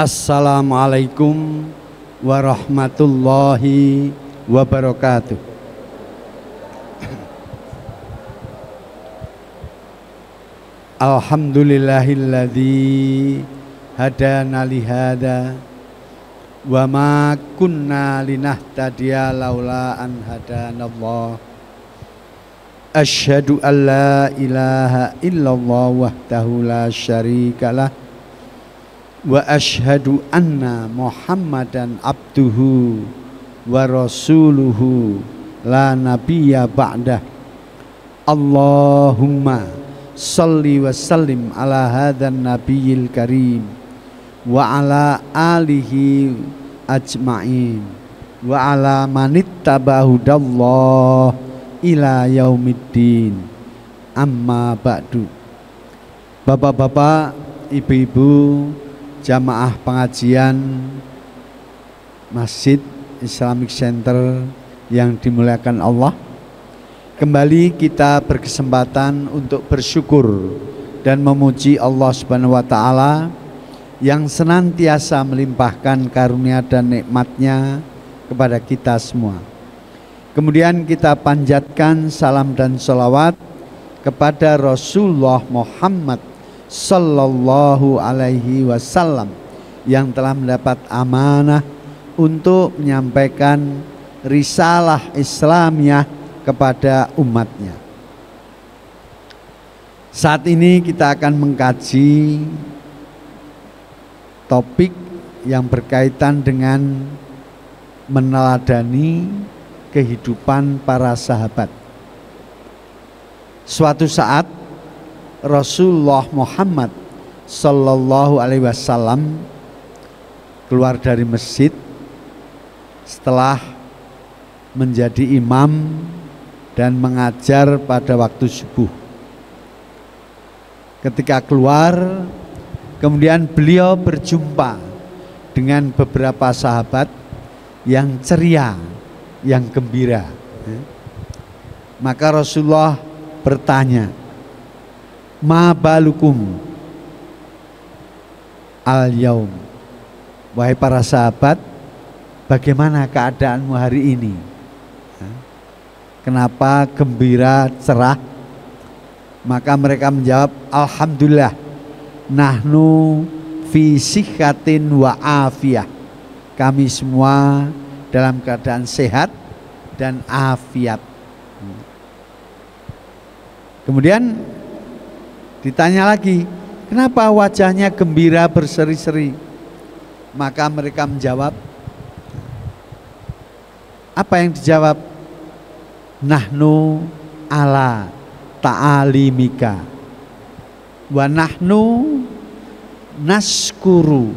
Assalamualaikum warahmatullahi wabarakatuh. Alhamdulillahilladzi hadana lihada wa ma kunna linahtadiya laula an hadanallah. Asyhadu an la ilaha illallah wahdahu la syarikalah wa asyhadu anna Muhammadan abduhu wa rasuluhu la nabiyya ba'dah. Allahumma salli wa sallim ala hadzal nabiyil karim wa ala alihi ajma'in wa ala manittaba'ahu dallah ila yaumiddin. Amma ba'du. Bapak-bapak, ibu-ibu, jamaah pengajian Masjid Islamic Center yang dimuliakan Allah, kembali kita berkesempatan untuk bersyukur dan memuji Allah Subhanahu wa Ta'ala yang senantiasa melimpahkan karunia dan nikmatnya kepada kita semua. Kemudian kita panjatkan salam dan sholawat kepada Rasulullah Muhammad Sallallahu alaihi wasallam yang telah mendapat amanah untuk menyampaikan risalah Islamiyah kepada umatnya. Saat ini kita akan mengkaji topik yang berkaitan dengan meneladani kehidupan para sahabat. Suatu saat Rasulullah Muhammad Sallallahu alaihi wasallam keluar dari masjid setelah menjadi imam dan mengajar pada waktu subuh. Ketika keluar, kemudian beliau berjumpa dengan beberapa sahabat yang ceria, yang gembira. Maka Rasulullah bertanya, ma balukum al yaum, wahai para sahabat, bagaimana keadaanmu hari ini? Kenapa gembira, cerah? Maka mereka menjawab, alhamdulillah, nahnu fi sihhatin wa afiyah, kami semua dalam keadaan sehat dan afiat. Kemudian ditanya lagi, kenapa wajahnya gembira berseri-seri? Maka mereka menjawab, apa yang dijawab? Nahnu ala ta'alimika wa nahnu naskuru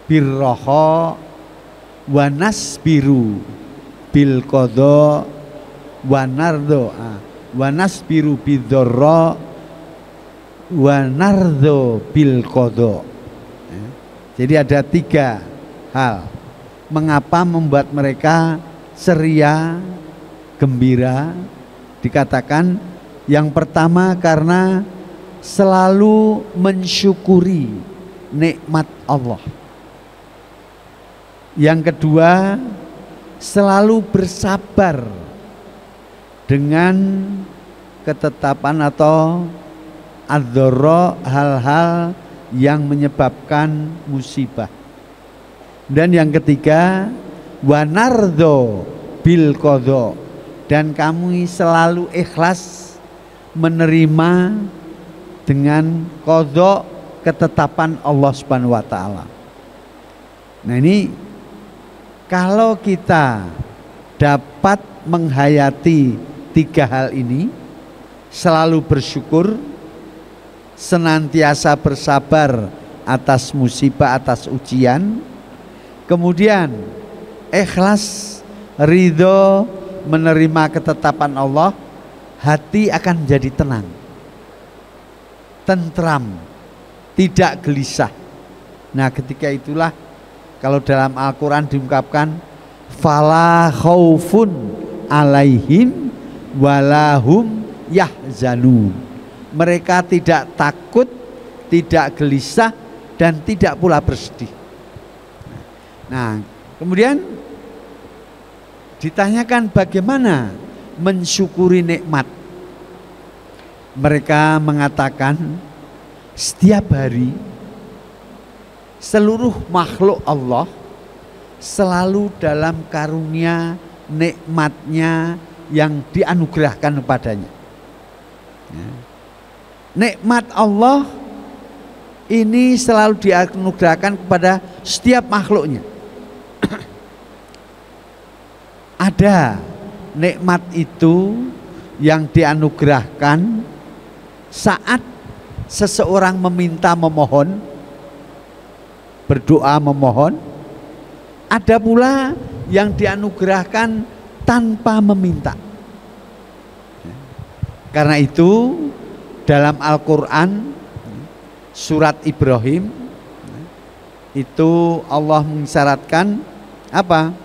birroho wa nasbiru bil qadha wa nardo wa nasbiru bidorro wa nardo bil qadha. Jadi ada tiga hal mengapa membuat mereka ceria, gembira. Dikatakan yang pertama karena selalu mensyukuri nikmat Allah. Yang kedua, selalu bersabar dengan ketetapan atau adzarra, hal-hal yang menyebabkan musibah. Dan yang ketiga, wanardo bil qadha, dan kamu selalu ikhlas menerima dengan qadha, ketetapan Allah Subhanahu wa Ta'ala. Nah, ini kalau kita dapat menghayati tiga hal ini, selalu bersyukur, senantiasa bersabar atas musibah, atas ujian, kemudian ikhlas, ridho menerima ketetapan Allah, hati akan menjadi tenang, tentram, tidak gelisah. Nah, ketika itulah kalau dalam Al-Quran diungkapkan, fala khaufun alaihim walahum yahzanun. Mereka tidak takut, tidak gelisah, dan tidak pula bersedih. Nah, kemudian ditanyakan bagaimana mensyukuri nikmat. Mereka mengatakan setiap hari seluruh makhluk Allah selalu dalam karunia nikmatnya yang dianugerahkan kepadanya. Nikmat Allah ini selalu dianugerahkan kepada setiap makhluknya. Ada nikmat itu yang dianugerahkan saat seseorang memohon, berdoa memohon. Ada pula yang dianugerahkan tanpa meminta. Karena itu dalam Al-Quran surat Ibrahim itu Allah mengisyaratkan apa?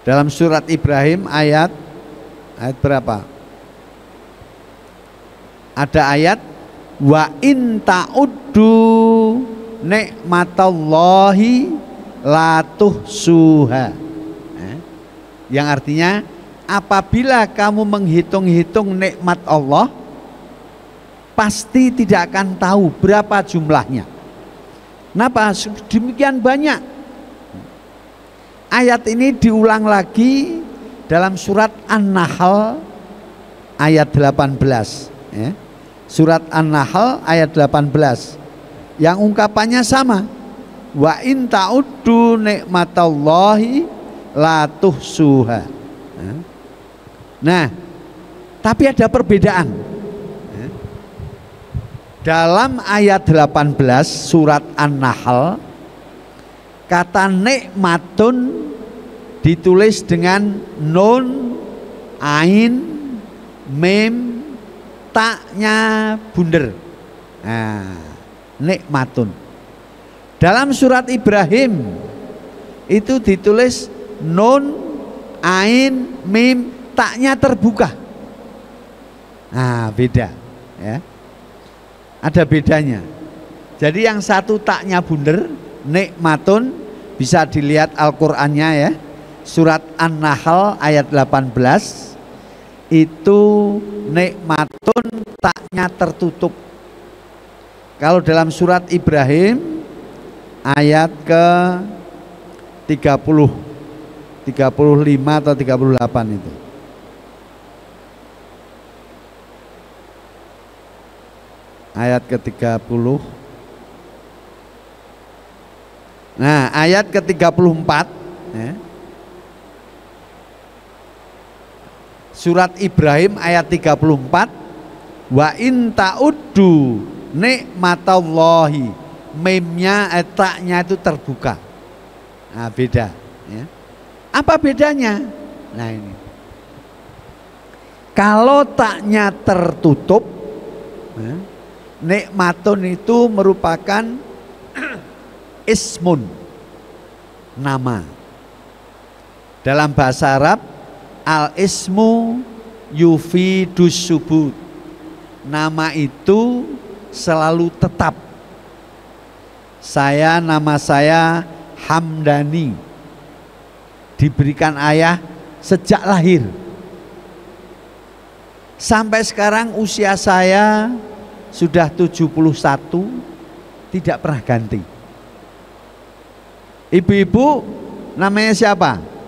Dalam surat Ibrahim ayat berapa? Ada ayat wa in ta'uddu nikmatallahi la tuhsuha. Yang artinya apabila kamu menghitung-hitung nikmat Allah pasti tidak akan tahu berapa jumlahnya. Kenapa demikian banyak? Ayat ini diulang lagi dalam surat An-Nahl ayat 18 ya. Surat An-Nahl ayat 18 yang ungkapannya sama, wa in ta'uddu nikmatallahi la tuhsuha. Nah, tapi ada perbedaan. Dalam ayat 18 surat An-Nahl kata nikmatun ditulis dengan nun, ain, mim, taknya bunder. Nah, nikmatun. Dalam surat Ibrahim itu ditulis nun, ain, mim, taknya terbuka. Nah, beda ya. Ada bedanya. Jadi yang satu taknya bunder, nikmatun, bisa dilihat Al-Qur'annya ya. Surat An-Nahl ayat 18 itu nikmatun taknya tertutup. Kalau dalam surat Ibrahim ayat ke 35 atau 38 itu. Ayat ke-30. Nah, ayat ke-34 ya. Surat Ibrahim ayat 34, wa in ta'uddu nikmatallahi, memnya taknya itu terbuka. Nah, beda ya. Apa bedanya? Nah, ini kalau taknya tertutup ya, nikmatun itu merupakan ismun, nama. Dalam bahasa Arab al-ismu yufidus subut. Nama itu selalu tetap. Nama saya Hamdani, diberikan ayah sejak lahir. Sampai sekarang usia saya sudah 71, tidak pernah ganti. Ibu-ibu namanya siapa?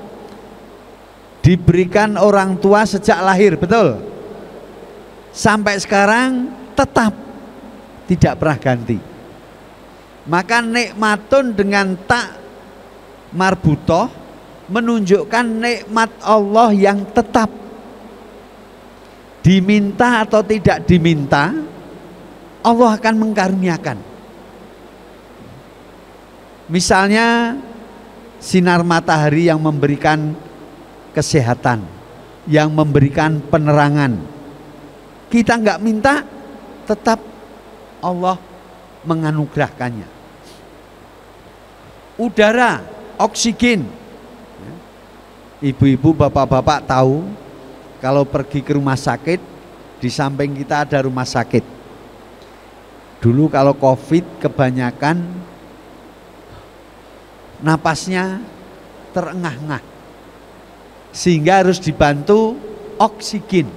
Diberikan orang tua sejak lahir, betul? Sampai sekarang tetap tidak pernah ganti. Maka nikmatun dengan tak marbutoh menunjukkan nikmat Allah yang tetap. Diminta atau tidak diminta, Allah akan mengkaruniakan. Misalnya sinar matahari yang memberikan kesehatan, yang memberikan penerangan. Kita nggak minta, tetap Allah menganugerahkannya. Udara, oksigen. Ibu-ibu, bapak-bapak tahu kalau pergi ke rumah sakit Di samping kita ada rumah sakit. Dulu kalau COVID kebanyakan napasnya terengah-engah, sehingga harus dibantu oksigen.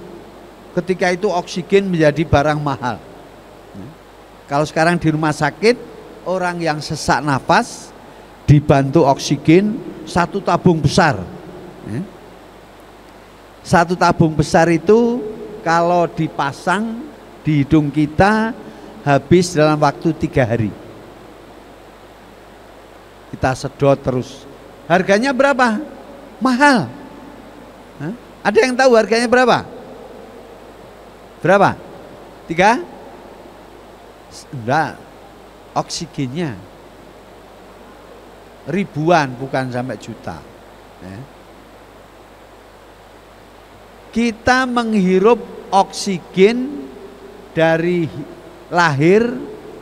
Ketika itu oksigen menjadi barang mahal. Kalau sekarang di rumah sakit, orang yang sesak nafas dibantu oksigen 1 tabung besar. Satu tabung besar itu kalau dipasang di hidung kita habis dalam waktu 3 hari. Kita sedot terus. Harganya berapa? Mahal. Ada yang tahu harganya berapa? Berapa? 3? Enggak. Oksigennya ribuan, bukan sampai juta. Kita menghirup oksigen dari lahir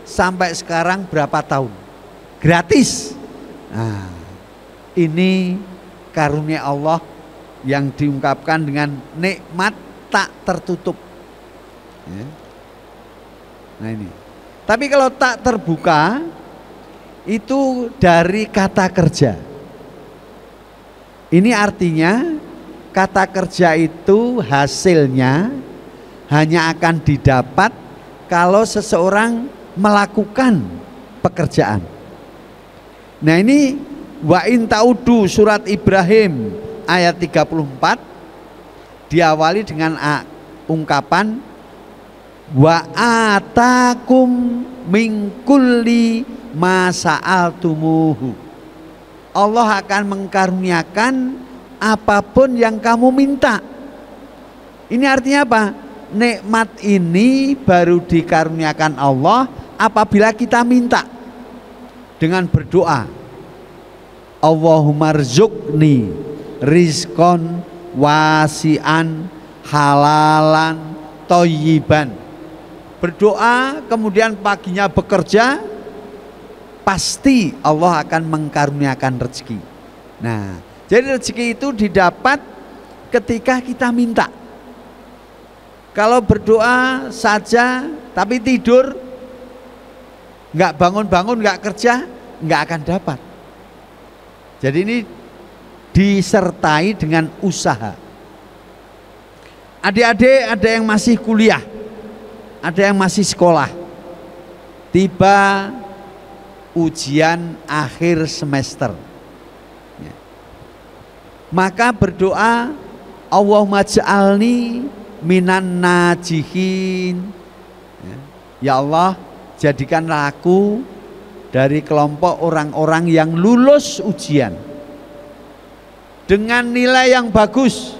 sampai sekarang berapa tahun? Gratis. Nah, ini karunia Allah yang diungkapkan dengan nikmat tak tertutup. Nah ini. Tapi kalau tak terbuka itu dari kata kerja. Ini artinya kata kerja itu hasilnya hanya akan didapat kalau seseorang melakukan pekerjaan. Nah ini wa in ta'udu surat Ibrahim ayat 34 diawali dengan ungkapan wa atakum min kulli ma sa'altumuhu. Allah akan mengkaruniakan apapun yang kamu minta. Ini artinya apa? Nikmat ini baru dikaruniakan Allah apabila kita minta dengan berdoa. Allahumma rzuqni rizqan wasi'an halalan thayyiban. Berdoa kemudian paginya bekerja, pasti Allah akan mengkaruniakan rezeki. Nah, jadi rezeki itu didapat ketika kita minta. Kalau berdoa saja tapi tidur, nggak bangun-bangun, nggak kerja, nggak akan dapat. Jadi ini disertai dengan usaha. Adik-adik ada yang masih kuliah, ada yang masih sekolah. Tiba ujian akhir semester. Maka berdoa, Allahumma ja'alni minan najihin. Ya Allah, jadikanlah aku dari kelompok orang-orang yang lulus ujian dengan nilai yang bagus.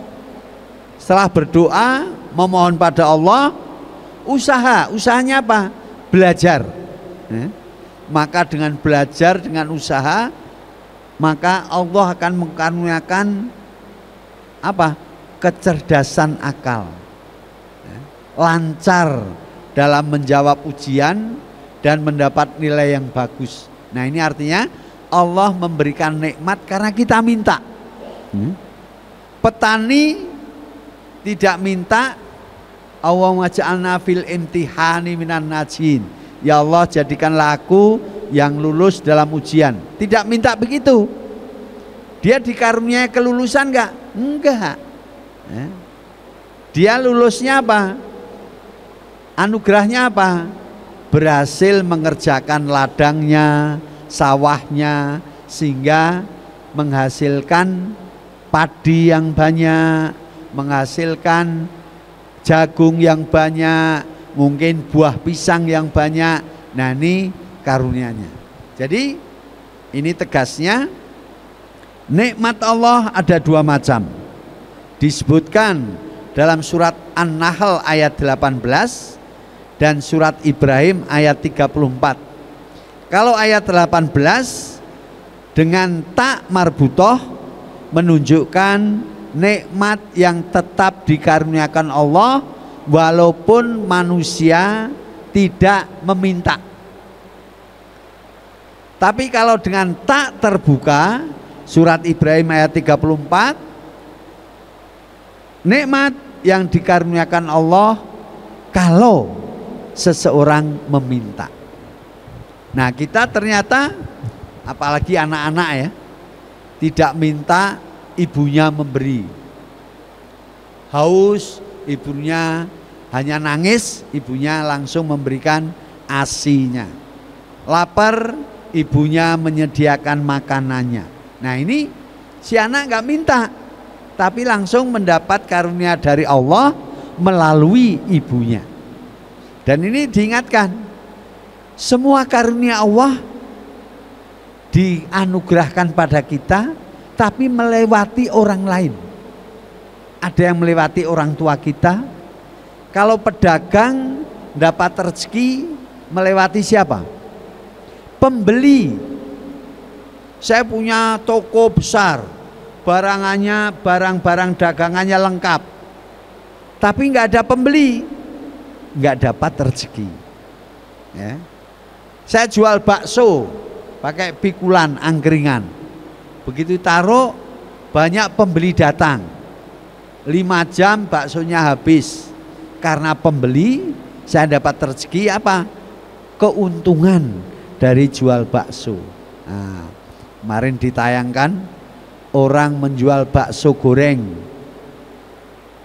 Setelah berdoa, memohon pada Allah, usahanya apa? Belajar. Maka dengan belajar, dengan usaha, maka Allah akan mengkaruniakan apa? Kecerdasan akal, lancar dalam menjawab ujian dan mendapat nilai yang bagus. Nah ini artinya Allah memberikan nikmat karena kita minta. Petani tidak minta, Allahumma ja'alna fil imtihani minan najin. Ya Allah, jadikanlah aku yang lulus dalam ujian. Tidak minta begitu. Dia dikaruniai kelulusan enggak? Enggak. Dia lulusnya apa? Anugerahnya apa? Berhasil mengerjakan ladangnya, sawahnya, sehingga menghasilkan padi yang banyak, menghasilkan jagung yang banyak, mungkin buah pisang yang banyak. Nah ini karunianya. Jadi ini tegasnya nikmat Allah ada 2 macam. Disebutkan dalam surat An-Nahl ayat 18 dan surat Ibrahim ayat 34. Kalau ayat 18 dengan tak marbutoh menunjukkan nikmat yang tetap dikaruniakan Allah walaupun manusia tidak meminta. Tapi kalau dengan tak terbuka, surat Ibrahim ayat 34, nikmat yang dikaruniakan Allah kalau seseorang meminta. Nah, kita ternyata apalagi anak-anak ya, tidak minta, ibunya memberi. Haus, ibunya hanya nangis, ibunya langsung memberikan ASI-nya. Lapar, ibunya menyediakan makanannya. Nah, ini si anak nggak minta, tapi langsung mendapat karunia dari Allah melalui ibunya. Dan ini diingatkan, semua karunia Allah dianugerahkan pada kita, tapi melewati orang lain. Ada yang melewati orang tua kita. Kalau pedagang dapat rezeki, melewati siapa? Pembeli. Saya punya toko besar, barangannya, barang-barang dagangannya lengkap, tapi nggak ada pembeli, nggak dapat rezeki. Ya. Saya jual bakso pakai pikulan angkringan, begitu taruh banyak pembeli datang, 5 jam baksonya habis. Karena pembeli, saya dapat rezeki apa? Keuntungan dari jual bakso. Nah, kemarin ditayangkan orang menjual bakso goreng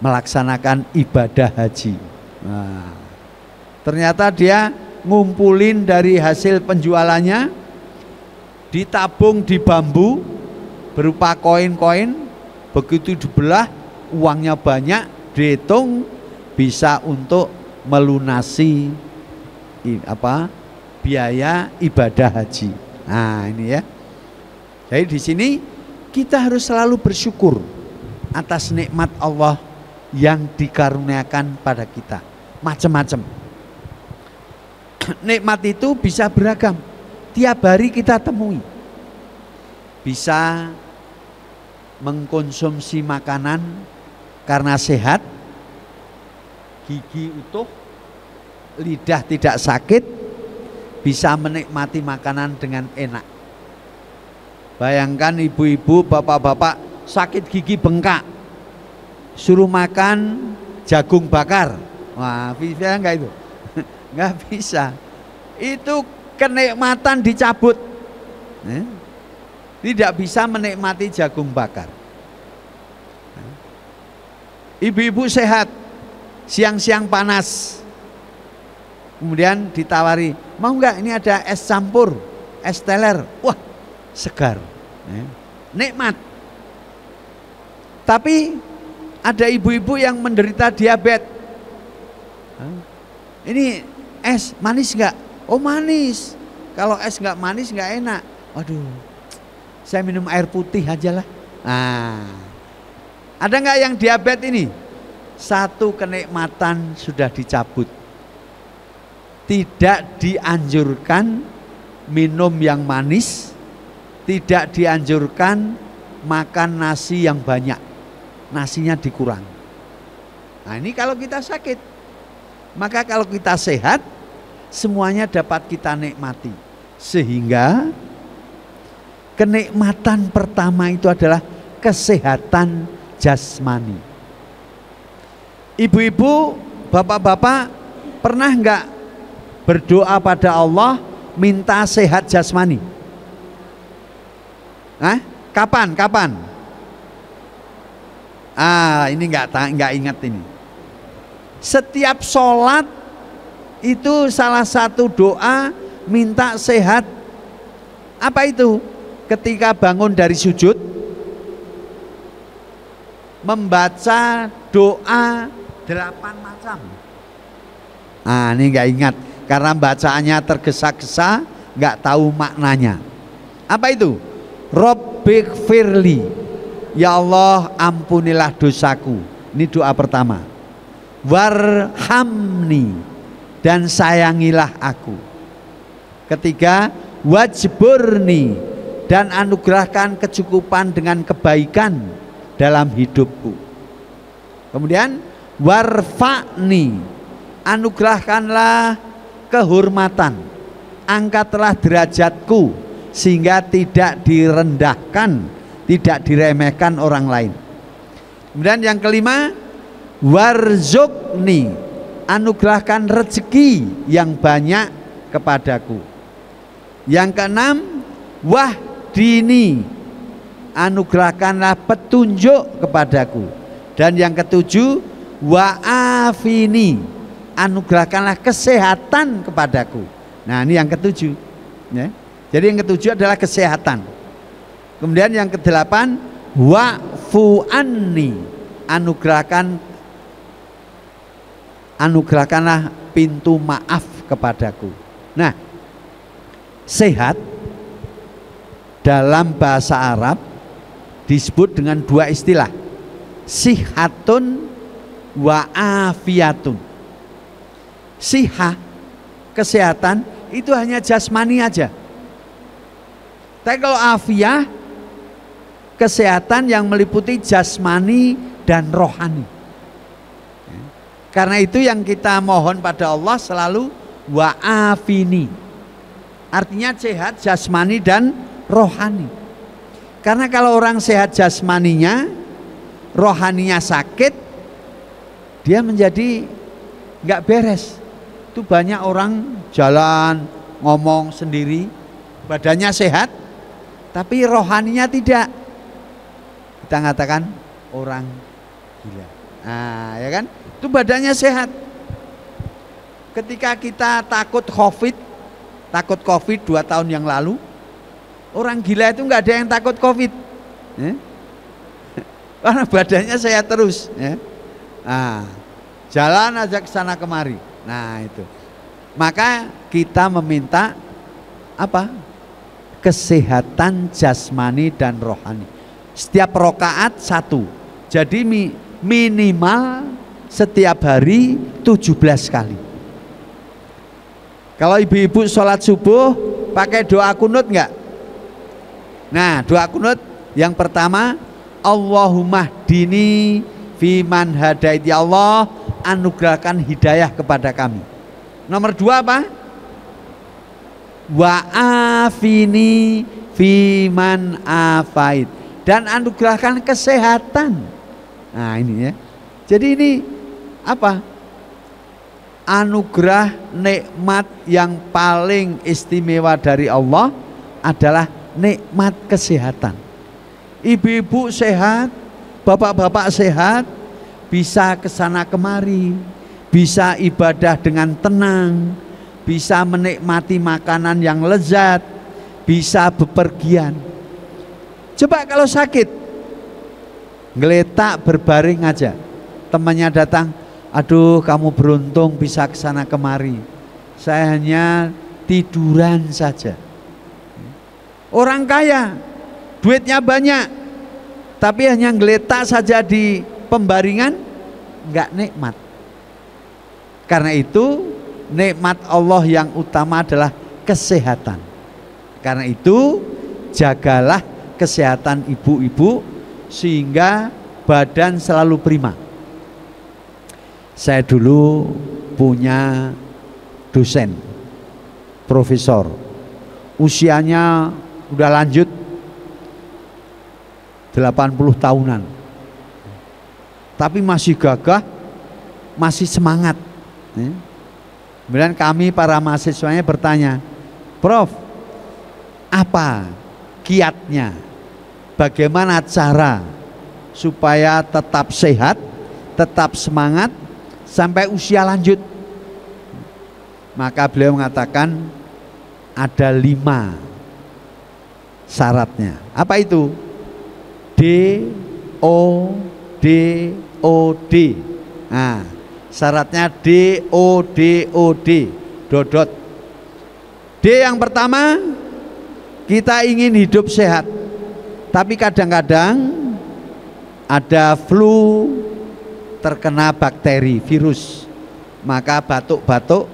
melaksanakan ibadah haji. Nah, ternyata dia ngumpulin dari hasil penjualannya, ditabung di bambu berupa koin-koin, begitu dibelah uangnya banyak, dihitung bisa untuk melunasi biaya ibadah haji. Nah, ini ya. Jadi di sini kita harus selalu bersyukur atas nikmat Allah yang dikaruniakan pada kita. Macam-macam. Nikmat itu bisa beragam. Tiap hari kita temui. Bisa mengkonsumsi makanan karena sehat, gigi utuh, lidah tidak sakit, bisa menikmati makanan dengan enak. Bayangkan ibu-ibu, bapak-bapak sakit gigi bengkak, suruh makan jagung bakar. Wah, bisa enggak itu? Enggak bisa. Itu kenikmatan dicabut. Tidak bisa menikmati jagung bakar. Ibu-ibu sehat, siang-siang panas, kemudian ditawari, mau enggak ini ada es campur, es teler, wah segar, nikmat. Tapi ada ibu-ibu yang menderita diabetes, ini es manis enggak? Oh manis, kalau es enggak manis enggak enak. Waduh, saya minum air putih aja lah. Nah, ada enggak yang diabetes ini? Satu kenikmatan sudah dicabut. Tidak dianjurkan minum yang manis, tidak dianjurkan makan nasi yang banyak, nasinya dikurang. Nah, ini kalau kita sakit. Maka kalau kita sehat, semuanya dapat kita nikmati. Sehingga kenikmatan pertama itu adalah kesehatan jasmani. Ibu-ibu, bapak-bapak, pernah enggak berdoa pada Allah minta sehat jasmani? Kapan? Ini enggak ingat ini. Setiap sholat itu salah satu doa minta sehat. Apa itu? Ketika bangun dari sujud, membaca doa 8 macam. Ini nggak ingat karena bacaannya tergesa-gesa, nggak tahu maknanya. Apa itu? Rabbighfirli, ya Allah ampunilah dosaku. Ini doa pertama. Warhamni, dan sayangilah aku. Ketiga, wajburni, dan anugerahkan kecukupan dengan kebaikan dalam hidupku. Kemudian warfa'ni, anugerahkanlah kehormatan, angkatlah derajatku sehingga tidak direndahkan, tidak diremehkan orang lain. Kemudian yang kelima, warzuqni, anugerahkan rezeki yang banyak kepadaku. Yang keenam, wahdini, anugerahkanlah petunjuk kepadaku. Dan yang ketujuh, wa'afini, anugerahkanlah kesehatan kepadaku. Nah, ini yang ketujuh ya. Jadi yang ketujuh adalah kesehatan. Kemudian yang kedelapan, wa'fu anni, anugerahkanlah pintu maaf kepadaku. Nah, sehat dalam bahasa Arab disebut dengan dua istilah, sihatun wa afiatun. Sihah, kesehatan itu hanya jasmani aja. Tapi kalau afiah, kesehatan yang meliputi jasmani dan rohani. Karena itu yang kita mohon pada Allah selalu wa'afini, artinya sehat jasmani dan rohani. Karena kalau orang sehat jasmaninya, rohaninya sakit, dia menjadi nggak beres. Itu banyak orang jalan ngomong sendiri, badannya sehat tapi rohaninya tidak. Kita katakan orang gila. Nah, ya kan? Itu badannya sehat. Ketika kita takut COVID 2 tahun yang lalu, orang gila itu nggak ada yang takut COVID ya? Karena badannya sehat terus ya? Nah, jalan aja ke sana kemari. Nah itu, maka kita meminta apa? Kesehatan jasmani dan rohani. Setiap rokaat satu. Jadi minimal setiap hari 17 kali. Kalau ibu-ibu sholat subuh pakai doa kunut enggak? Nah, doa kunut yang pertama, Allahumma hdini fiman hadait, ya Allah anugerahkan hidayah kepada kami. Nomor dua apa? Wa'afini fiman afait, dan anugerahkan kesehatan. Nah ini ya. Jadi ini apa? Anugerah nikmat yang paling istimewa dari Allah adalah nikmat kesehatan. Ibu-ibu sehat, bapak-bapak sehat, bisa kesana kemari, bisa ibadah dengan tenang, bisa menikmati makanan yang lezat, bisa bepergian. Coba kalau sakit, ngeletak berbaring aja, temannya datang, aduh kamu beruntung bisa kesana kemari, saya hanya tiduran saja. Orang kaya, duitnya banyak, tapi hanya ngeletak saja di pembaringan, nggak nikmat. Karena itu nikmat Allah yang utama adalah kesehatan. Karena itu jagalah kesehatan ibu-ibu sehingga badan selalu prima. Saya dulu punya dosen, profesor, usianya udah lanjut 80 tahunan, tapi masih gagah, masih semangat. Kemudian kami para mahasiswanya bertanya, Prof, apa kiatnya? Bagaimana cara supaya tetap sehat, tetap semangat sampai usia lanjut? Maka beliau mengatakan ada 5 syaratnya. Apa itu? DOD. Nah, syaratnya DOD. Dodot. D yang pertama, kita ingin hidup sehat. Tapi kadang-kadang ada flu, terkena bakteri, virus, maka batuk-batuk,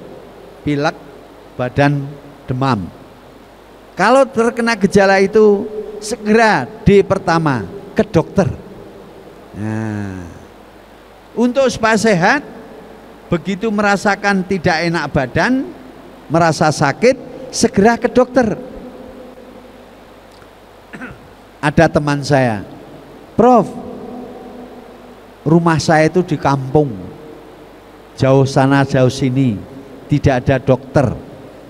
pilek, badan demam. Kalau terkena gejala itu, segera D pertama ke dokter. Nah, untuk supaya sehat, begitu merasakan tidak enak badan, merasa sakit, segera ke dokter. Ada teman saya, Prof, rumah saya itu di kampung, jauh sana jauh sini, tidak ada dokter.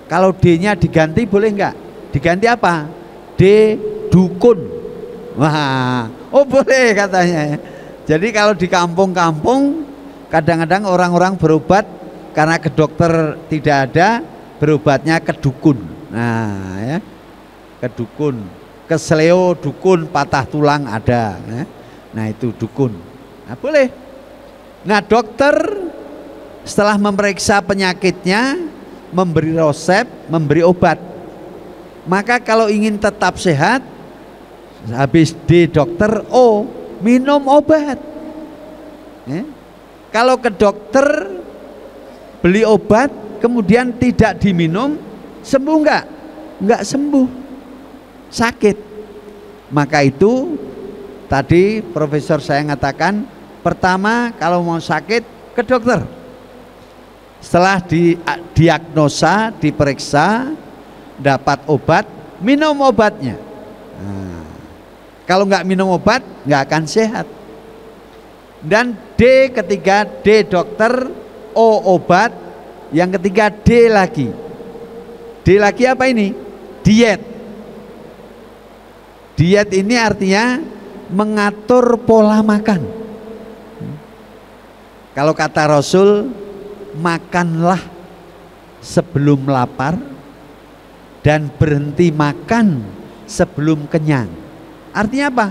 Kalau D-nya diganti boleh enggak? Diganti apa? D, dukun. Wah, oh boleh katanya. Jadi kalau di kampung-kampung kadang-kadang orang-orang berobat karena ke dokter tidak ada, berobatnya ke dukun. Nah ya, ke dukun, ke seleo dukun, patah tulang ada ya. Nah itu dukun. Nah boleh. Nah dokter setelah memeriksa penyakitnya, memberi resep, memberi obat. Maka kalau ingin tetap sehat, habis D dokter, O minum obat ya. Kalau ke dokter beli obat kemudian tidak diminum, sembuh enggak? Enggak sembuh, sakit. Maka itu tadi profesor saya mengatakan, pertama kalau mau sakit ke dokter. Setelah diagnosa, diperiksa, dapat obat, minum obatnya. Nah, kalau nggak minum obat nggak akan sehat. Dan D ketiga, D dokter, O obat, yang ketiga D lagi. D lagi apa ini? Diet. Diet ini artinya mengatur pola makan. Kalau kata Rasul, makanlah sebelum lapar dan berhenti makan sebelum kenyang. Artinya apa?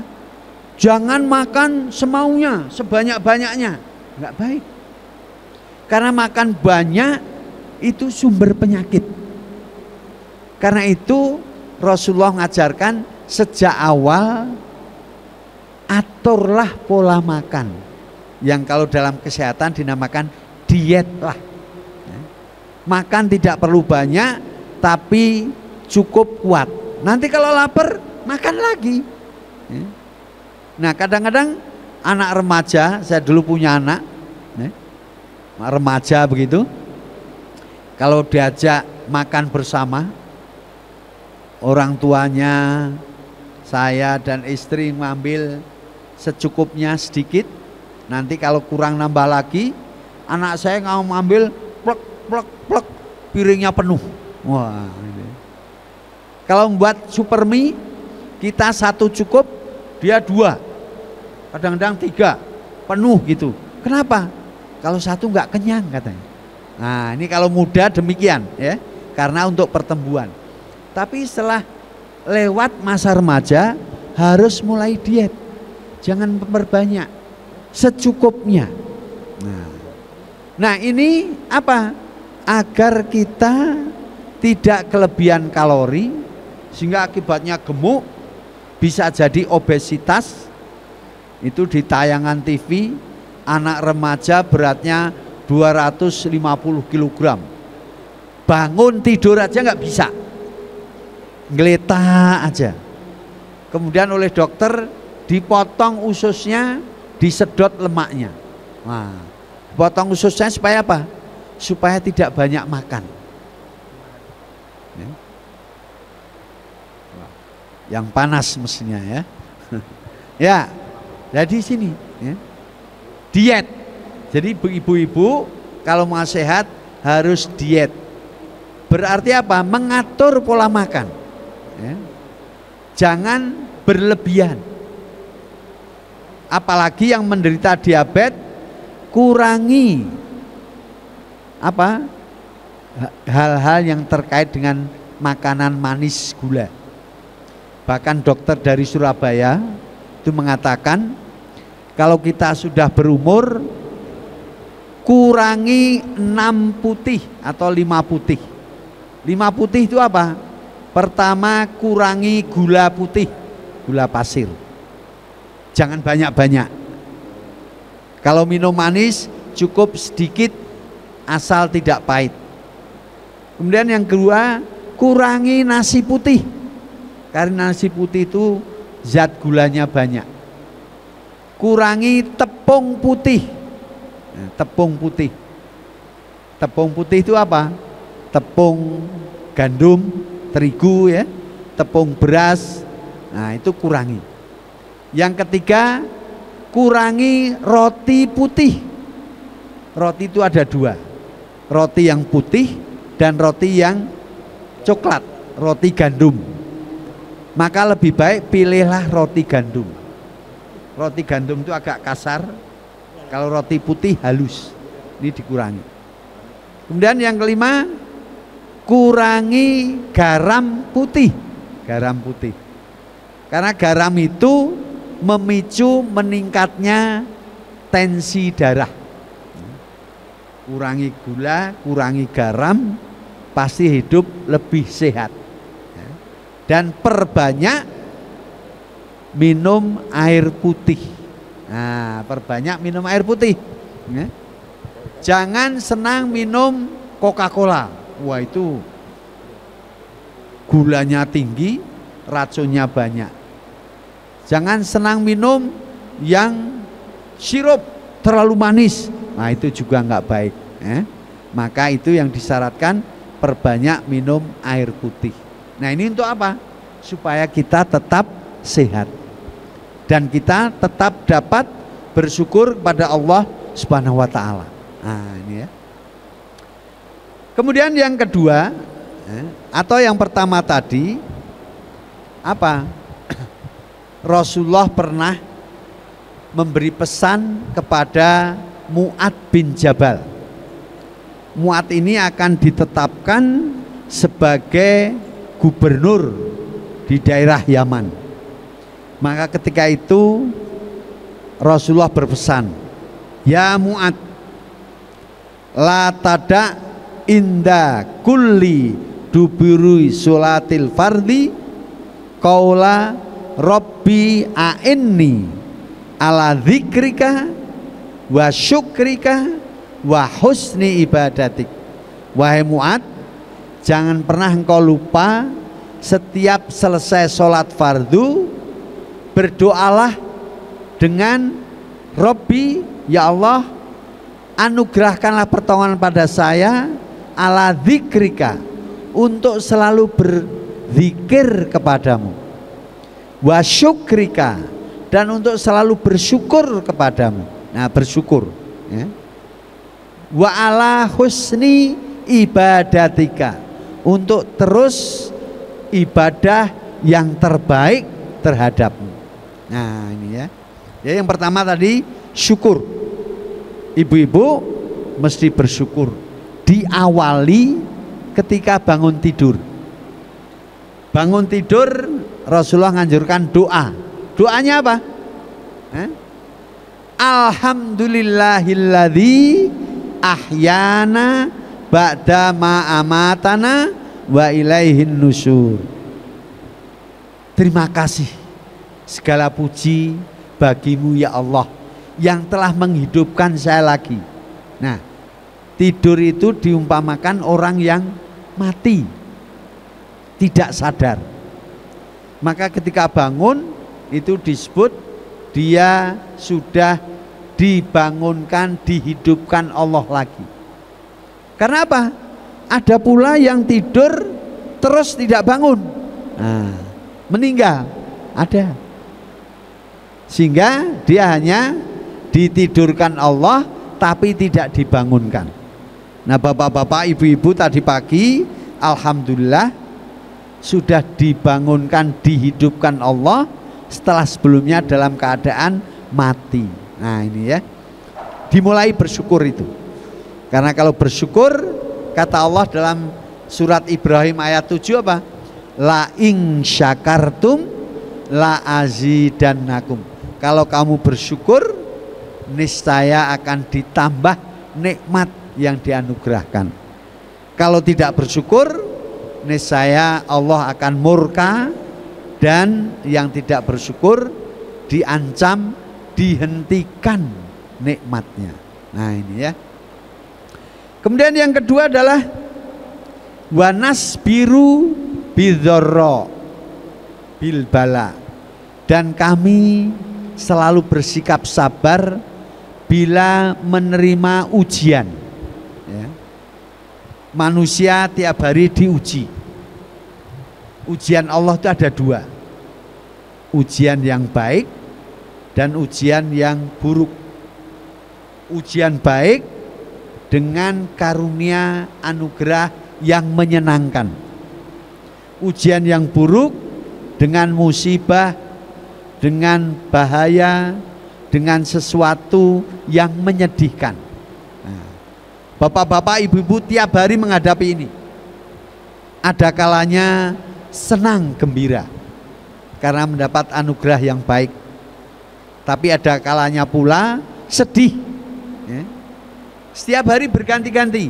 Jangan makan semaunya, sebanyak-banyaknya. Enggak baik. Karena makan banyak itu sumber penyakit. Karena itu Rasulullah mengajarkan sejak awal aturlah pola makan, yang kalau dalam kesehatan dinamakan diet lah. Makan tidak perlu banyak tapi cukup kuat. Nanti kalau lapar makan lagi. Nah kadang-kadang anak remaja, saya dulu punya anak remaja begitu, kalau diajak makan bersama, orang tuanya, saya dan istri mengambil secukupnya sedikit. Nanti kalau kurang nambah lagi, anak saya nggak mau ambil, plek plek plek, piringnya penuh. Wah, ini. Kalau membuat super mie, kita satu cukup, dia dua, kadang-kadang tiga, penuh gitu. Kenapa? Kalau satu nggak kenyang katanya. Nah ini kalau muda demikian ya, karena untuk pertumbuhan. Tapi setelah lewat masa remaja harus mulai diet, jangan memperbanyak, secukupnya. Nah ini apa? Agar kita tidak kelebihan kalori sehingga akibatnya gemuk, bisa jadi obesitas. Itu di tayangan TV, anak remaja beratnya 250 kg, bangun tidur aja nggak bisa, ngeletak aja. Kemudian oleh dokter dipotong ususnya, disedot lemaknya. Nah, potong ususnya supaya apa? Supaya tidak banyak makan. Yang panas mestinya ya. Ya, jadi sini ya. Diet. Jadi ibu-ibu kalau mau sehat harus diet. Berarti apa? Mengatur pola makan ya. Jangan berlebihan. Apalagi yang menderita diabetes, kurangi apa? Hal-hal yang terkait dengan makanan manis, gula. Bahkan dokter dari Surabaya itu mengatakan, kalau kita sudah berumur, kurangi 6 putih atau 5 putih. 5 putih itu apa? Pertama, kurangi gula putih, gula pasir. Jangan banyak-banyak. Kalau minum manis cukup sedikit asal tidak pahit. Kemudian yang kedua, kurangi nasi putih. Karena nasi putih itu zat gulanya banyak. Kurangi tepung putih. Nah, tepung putih. Tepung putih itu apa? Tepung gandum, terigu ya, tepung beras. Nah, itu kurangi. Yang ketiga, kurangi roti putih. roti itu ada dua, roti yang putih dan roti yang coklat, roti gandum. Maka lebih baik pilihlah roti gandum. Roti gandum itu agak kasar, kalau roti putih halus. Ini dikurangi. Kemudian yang kelima, kurangi garam putih. Garam putih. Karena garam itu memicu meningkatnya tensi darah. Kurangi gula, kurangi garam, pasti hidup lebih sehat. Dan perbanyak minum air putih. Nah, perbanyak minum air putih. Jangan senang minum Coca-Cola. Wah, itu gulanya tinggi, racunnya banyak. Jangan senang minum yang sirup terlalu manis. Nah, itu juga nggak baik. Maka itu yang disyaratkan, perbanyak minum air putih. Nah, ini untuk apa? Supaya kita tetap sehat dan kita tetap dapat bersyukur kepada Allah Subhanahu wa taala. Nah, ini ya. Kemudian yang kedua, atau yang pertama tadi apa? Rasulullah pernah memberi pesan kepada Mu'ad bin Jabal. Mu'ad ini akan ditetapkan sebagai gubernur di daerah Yaman. Maka ketika itu Rasulullah berpesan, ya Mu'ad, la tada inda kulli duburi sholatil fardhi qaula rabbi a'inni ala dzikrika wa syukrika wa husni ibadatik. Wahai Mu'ad, jangan pernah engkau lupa setiap selesai sholat fardu, berdoalah dengan Rabbi, ya Allah, anugerahkanlah pertolongan pada saya ala dzikrika, untuk selalu berzikir kepadamu, wa syukrika, dan untuk selalu bersyukur kepadamu. Nah, bersyukur ya. Wa ala husni ibadatika, untuk terus ibadah yang terbaik terhadapmu. Nah, ini ya. Ya, yang pertama tadi syukur. Ibu-ibu mesti bersyukur. Diawali ketika bangun tidur. Bangun tidur Rasulullah nganjurkan doa. Doanya apa? Alhamdulillahilladzi ahyana ba'da ma amatana wa ilaihin nusyur. Terima kasih, segala puji bagimu ya Allah yang telah menghidupkan saya lagi. Nah, tidur itu diumpamakan orang yang mati, tidak sadar. Maka ketika bangun itu disebut dia sudah dibangunkan, dihidupkan Allah lagi. Karena apa? Ada pula yang tidur terus tidak bangun, nah, meninggal, ada. Sehingga dia hanya ditidurkan Allah tapi tidak dibangunkan. Nah, bapak-bapak, ibu-ibu tadi pagi alhamdulillah sudah dibangunkan, dihidupkan Allah setelah sebelumnya dalam keadaan mati. Nah, ini ya, dimulai bersyukur itu. Karena kalau bersyukur, kata Allah dalam surat Ibrahim ayat 7 apa? La in syakartum la azidannakum. Kalau kamu bersyukur, niscaya akan ditambah nikmat yang dianugerahkan. Kalau tidak bersyukur, niscaya Allah akan murka, dan yang tidak bersyukur diancam dihentikan nikmatnya. Nah, ini ya. Kemudian yang kedua adalah wanas biru bidzarra bil bala, dan kami selalu bersikap sabar bila menerima ujian ya. Manusia tiap hari diuji. Ujian Allah itu ada dua, ujian yang baik dan ujian yang buruk. Ujian baik dengan karunia anugerah yang menyenangkan. Ujian yang buruk dengan musibah, dengan bahaya, dengan sesuatu yang menyedihkan. Nah, bapak-bapak, ibu-ibu tiap hari menghadapi ini. Ada kalanya senang gembira karena mendapat anugerah yang baik, tapi ada kalanya pula sedih. Ya. Setiap hari berganti-ganti.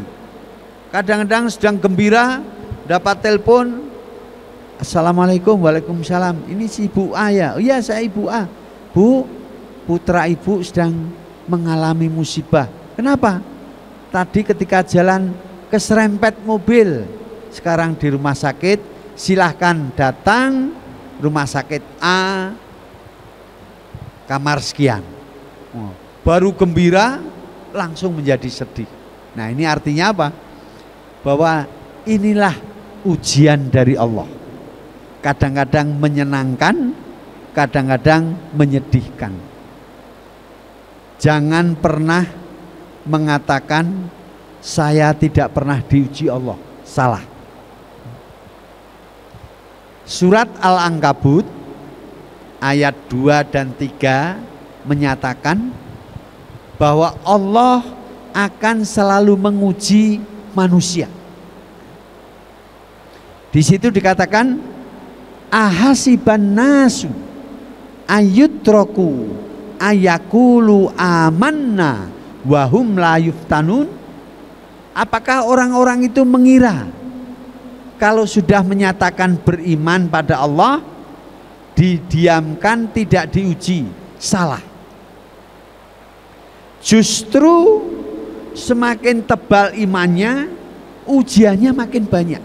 Kadang-kadang sedang gembira dapat telepon, assalamualaikum, waalaikumsalam, ini si Ibu A ya? Oh iya, saya Ibu A. Bu, putra ibu sedang mengalami musibah. Kenapa? Tadi ketika jalan keserempet mobil. Sekarang di rumah sakit, silahkan datang rumah sakit A, kamar sekian. Baru gembira langsung menjadi sedih. Nah, ini artinya apa? Bahwa inilah ujian dari Allah. Kadang-kadang menyenangkan, kadang-kadang menyedihkan. Jangan pernah mengatakan saya tidak pernah diuji Allah. Salah. Surat Al-Ankabut ayat 2 dan 3 menyatakan bahwa Allah akan selalu menguji manusia. Di situ dikatakan ahasiban nasu ayyutraku ayakulu amanna wahum la yuftanun. Apakah orang-orang itu mengira kalau sudah menyatakan beriman pada Allah didiamkan, tidak diuji? Salah. Justru semakin tebal imannya, ujiannya makin banyak.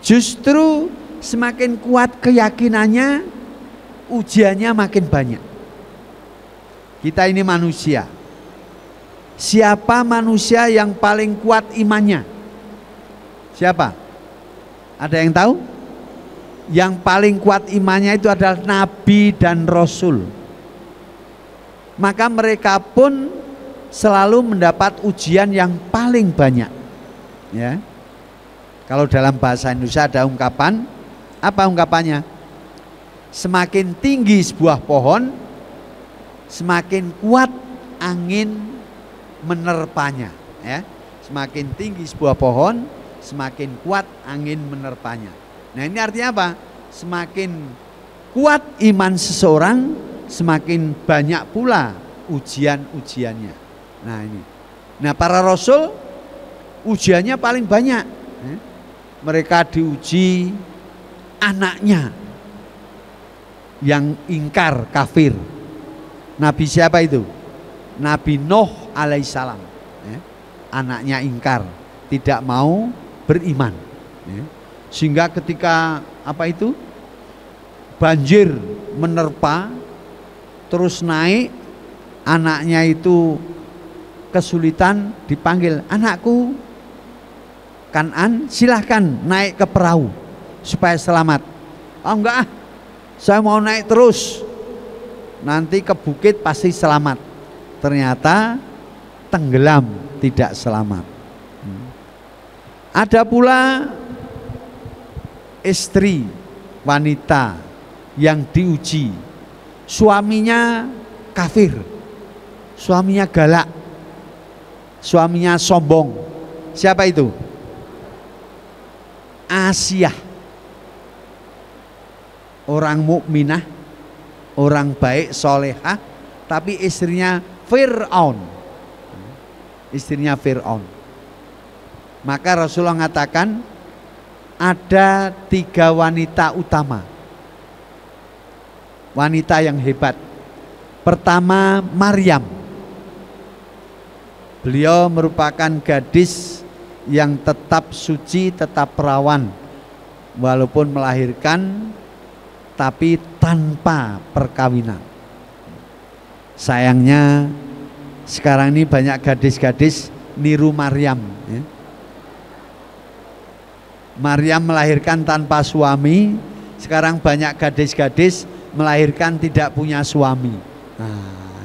Justru semakin kuat keyakinannya, ujiannya makin banyak. Kita ini manusia. Siapa manusia yang paling kuat imannya? Siapa? Ada yang tahu? Yang paling kuat imannya itu adalah Nabi dan Rasul. Maka mereka pun selalu mendapat ujian yang paling banyak. Ya. Kalau dalam bahasa Indonesia ada ungkapan, apa ungkapannya? Semakin tinggi sebuah pohon, semakin kuat angin menerpanya. Ya. Semakin tinggi sebuah pohon, semakin kuat angin menerpanya. Nah, ini artinya apa? Semakin kuat iman seseorang, semakin banyak pula ujian-ujiannya. Nah, ini. Nah, para rasul ujiannya paling banyak. Mereka diuji anaknya yang ingkar, kafir. Nabi siapa itu? Nabi Nuh alaihissalam. Anaknya ingkar, tidak mau beriman. Sehingga ketika apa itu? Banjir menerpa, terus naik, anaknya itu kesulitan, dipanggil, anakku Kanan, silahkan naik ke perahu supaya selamat. Oh enggak, saya mau naik terus, nanti ke bukit pasti selamat. Ternyata tenggelam, tidak selamat. Ada pula istri wanita yang diuji, suaminya kafir, suaminya galak, suaminya sombong. Siapa itu? Asiyah, orang mukminah, orang baik, solehah, tapi istrinya Fir'aun. Istrinya Fir'aun. Maka Rasulullah mengatakan ada 3 wanita utama, wanita yang hebat. Pertama, Maryam. Beliau merupakan gadis yang tetap suci, tetap perawan, walaupun melahirkan tapi tanpa perkawinan. Sayangnya sekarang ini banyak gadis-gadis niru Maryam. Maryam melahirkan tanpa suami, sekarang banyak gadis-gadis melahirkan tidak punya suami. Nah,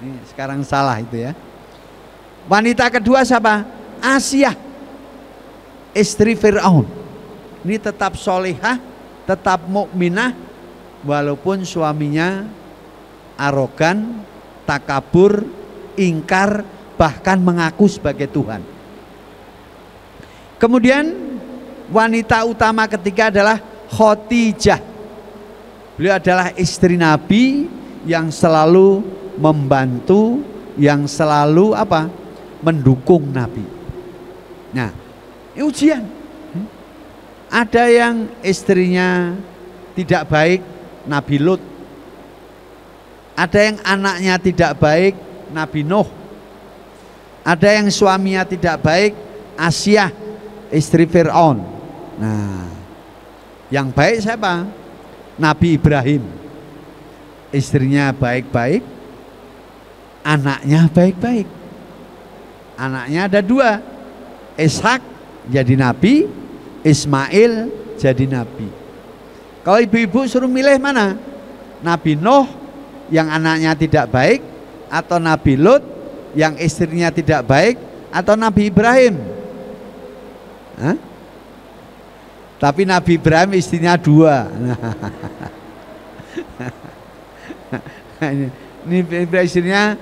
ini sekarang salah itu ya. Wanita kedua siapa? Asiyah, istri Fir'aun. Ini tetap solehah, tetap mukminah, walaupun suaminya arogan, takabur, ingkar, bahkan mengaku sebagai Tuhan. Kemudian wanita utama ketiga adalah Khadijah. Beliau adalah istri Nabi yang selalu membantu, yang selalu apa? Mendukung Nabi. Nah, ini ujian. Ada yang istrinya tidak baik, Nabi Lut. Ada yang anaknya tidak baik, Nabi Nuh. Ada yang suaminya tidak baik, Asiyah, istri Fir'aun. Nah, yang baik siapa? Nabi Ibrahim. Istrinya baik-baik, anaknya baik-baik. Anaknya ada dua, Ishak jadi nabi, Ismail jadi nabi. Kalau ibu-ibu suruh milih mana? Nabi Nuh yang anaknya tidak baik, atau Nabi Lut yang istrinya tidak baik, atau Nabi Ibrahim? Hah? Tapi Nabi Ibrahim istrinya dua. Ini istrinya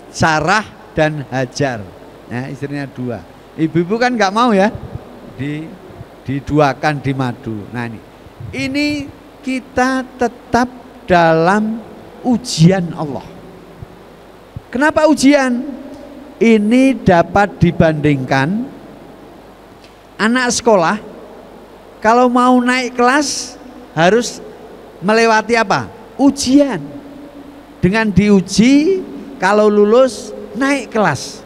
Sarah dan Hajar. Ya, istrinya dua. Ibu-ibu kan nggak mau ya diduakan di madu. Nah ini kita tetap dalam ujian Allah. Kenapa ujian? Ini dapat dibandingkan anak sekolah kalau mau naik kelas harus melewati apa? Ujian. Dengan diuji, kalau lulus naik kelas.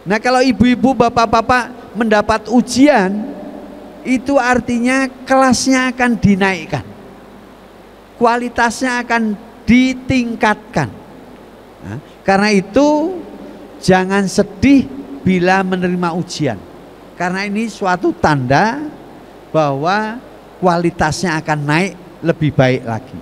Nah, kalau ibu-ibu, bapak-bapak mendapat ujian, itu artinya kelasnya akan dinaikkan, kualitasnya akan ditingkatkan. Nah, karena itu jangan sedih bila menerima ujian, karena ini suatu tanda bahwa kualitasnya akan naik lebih baik lagi.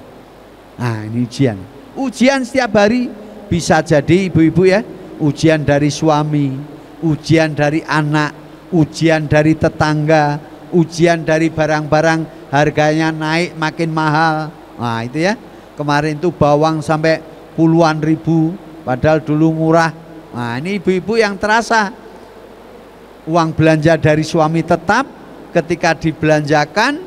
Nah, ini ujian. Ujian setiap hari, bisa jadi ibu-ibu ya, ujian dari suami, ujian dari anak, ujian dari tetangga, ujian dari barang-barang harganya naik makin mahal. Nah, itu ya. Kemarin itu bawang sampai puluhan ribu, padahal dulu murah. Nah, ini ibu-ibu yang terasa uang belanja dari suami tetap, ketika dibelanjakan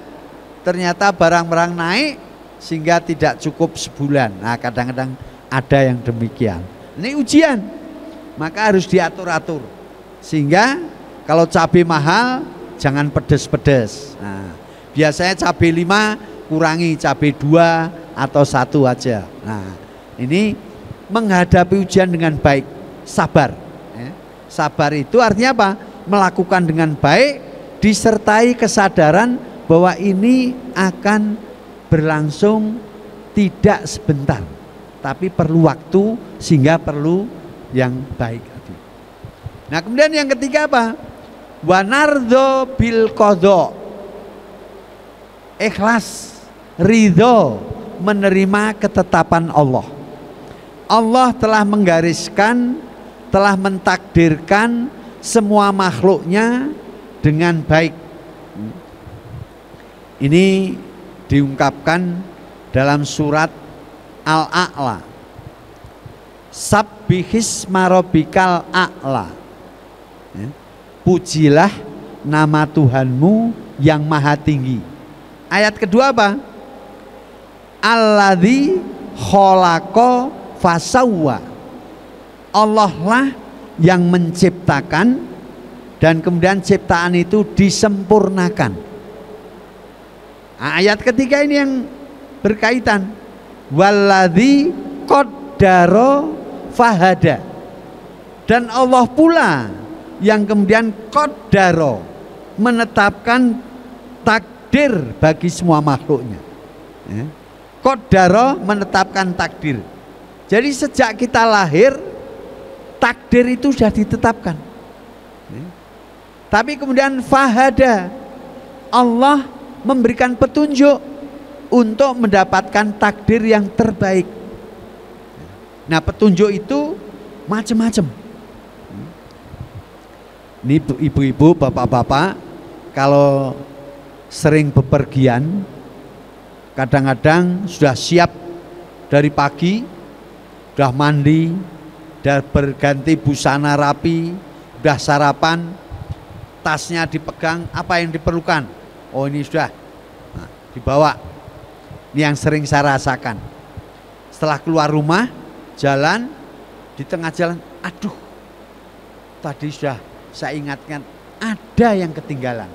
ternyata barang-barang naik sehingga tidak cukup sebulan. Nah, kadang-kadang ada yang demikian. Ini ujian, maka harus diatur-atur sehingga kalau cabai mahal jangan pedes-pedes. Nah, biasanya cabai 5 kurangi cabai 2 atau 1 aja. Nah, ini menghadapi ujian dengan baik, sabar. Sabar itu artinya apa? Melakukan dengan baik, disertai kesadaran bahwa ini akan berlangsung tidak sebentar, tapi perlu waktu, sehingga perlu yang baik. Nah, kemudian yang ketiga apa? Wanardho bil qadha, ikhlas, ridho menerima ketetapan Allah. Allah telah menggariskan, telah mentakdirkan semua makhluknya dengan baik. Ini diungkapkan dalam surat Al-A'la. Sabbihisma rabbikal a'la. Pujilah nama Tuhanmu yang maha tinggi. Ayat kedua apa? Alladzi khalaqa fasawwa. Allah lah yang menciptakan dan kemudian ciptaan itu disempurnakan. Nah, ayat ketiga ini yang berkaitan. Walladzi qaddara fahada. Dan Allah pula yang kemudian qaddara, menetapkan takdir bagi semua makhluknya. Qaddara, menetapkan takdir. Jadi sejak kita lahir, takdir itu sudah ditetapkan. Tapi kemudian fahada, Allah memberikan petunjuk untuk mendapatkan takdir yang terbaik. Nah, petunjuk itu macam-macam. Ini ibu-ibu, bapak-bapak, kalau sering bepergian, kadang-kadang sudah siap dari pagi, sudah mandi, sudah berganti busana rapi, sudah sarapan, tasnya dipegang, apa yang diperlukan? Oh ini sudah, nah, dibawa. Ini yang sering saya rasakan. Setelah keluar rumah, jalan, di tengah jalan, aduh, tadi sudah saya ingatkan, ada yang ketinggalan.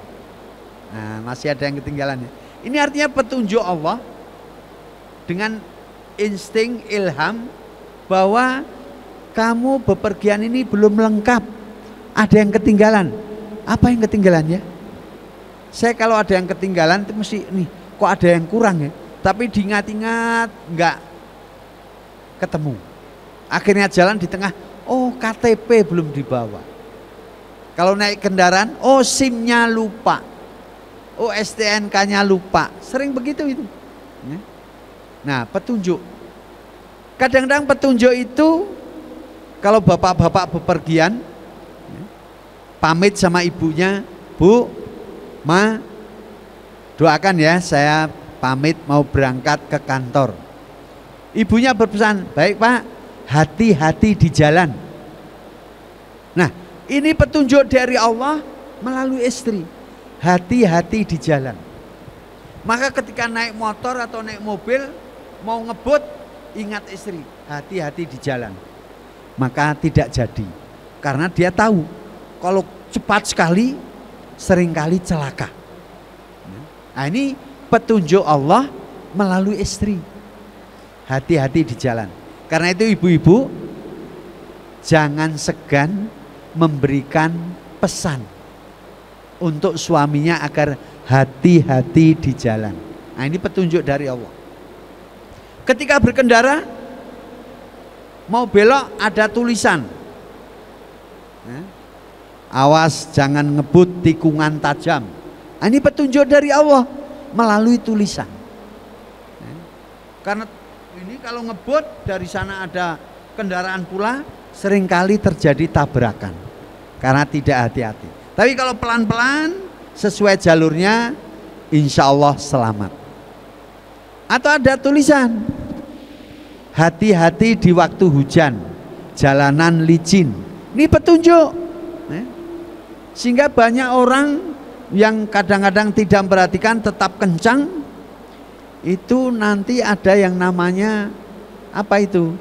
Nah, masih ada yang ketinggalan. Ini artinya petunjuk Allah dengan insting ilham bahwa kamu bepergian ini belum lengkap, ada yang ketinggalan. Apa yang ketinggalan ya? Saya kalau ada yang ketinggalan itu mesti nih, kok ada yang kurang ya? Tapi diingat-ingat enggak ketemu. Akhirnya jalan di tengah, oh KTP belum dibawa. Kalau naik kendaraan, oh SIM-nya lupa, oh STNK-nya lupa. Sering begitu itu. Nah, petunjuk. Kadang-kadang petunjuk itu kalau bapak-bapak bepergian, pamit sama ibunya, Bu, Ma, doakan ya saya pamit mau berangkat ke kantor. Ibunya berpesan, baik Pak, hati-hati di jalan. Nah, ini petunjuk dari Allah melalui istri. Hati-hati di jalan. Maka ketika naik motor atau naik mobil, mau ngebut, ingat istri, hati-hati di jalan. Maka tidak jadi. Karena dia tahu, kalau cepat sekali, seringkali celaka. Nah ini petunjuk Allah melalui istri. Hati-hati di jalan. Karena itu ibu-ibu, jangan segan memberikan pesan untuk suaminya agar hati-hati di jalan. Nah ini petunjuk dari Allah. Ketika berkendara, mau belok ada tulisan, awas jangan ngebut tikungan tajam. Nah, ini petunjuk dari Allah melalui tulisan. Karena ini kalau ngebut dari sana ada kendaraan pula, seringkali terjadi tabrakan karena tidak hati-hati. Tapi kalau pelan-pelan sesuai jalurnya, insya Allah selamat. Atau ada tulisan, hati-hati di waktu hujan, jalanan licin. Ini petunjuk. Sehingga banyak orang yang kadang-kadang tidak memperhatikan tetap kencang, itu nanti ada yang namanya apa itu?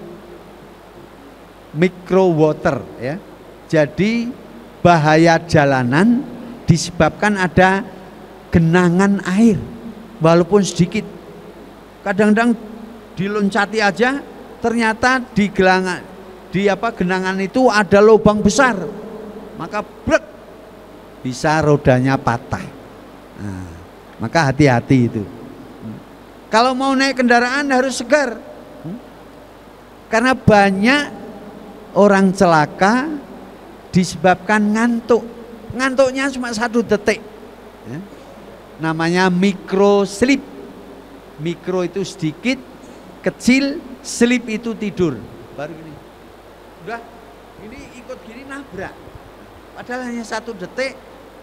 Micro water ya. Jadi bahaya jalanan disebabkan ada genangan air walaupun sedikit. Kadang-kadang diloncati aja ternyata di genangan itu ada lubang besar. Maka brek, bisa rodanya patah. Nah, maka hati-hati itu. Kalau mau naik kendaraan harus segar. Karena banyak orang celaka disebabkan ngantuk. Ngantuknya cuma 1 detik. Namanya micro sleep. Mikro itu sedikit, kecil, sleep itu tidur. Baru gini. Udah, ini ikut gini nabrak. Padahal hanya 1 detik,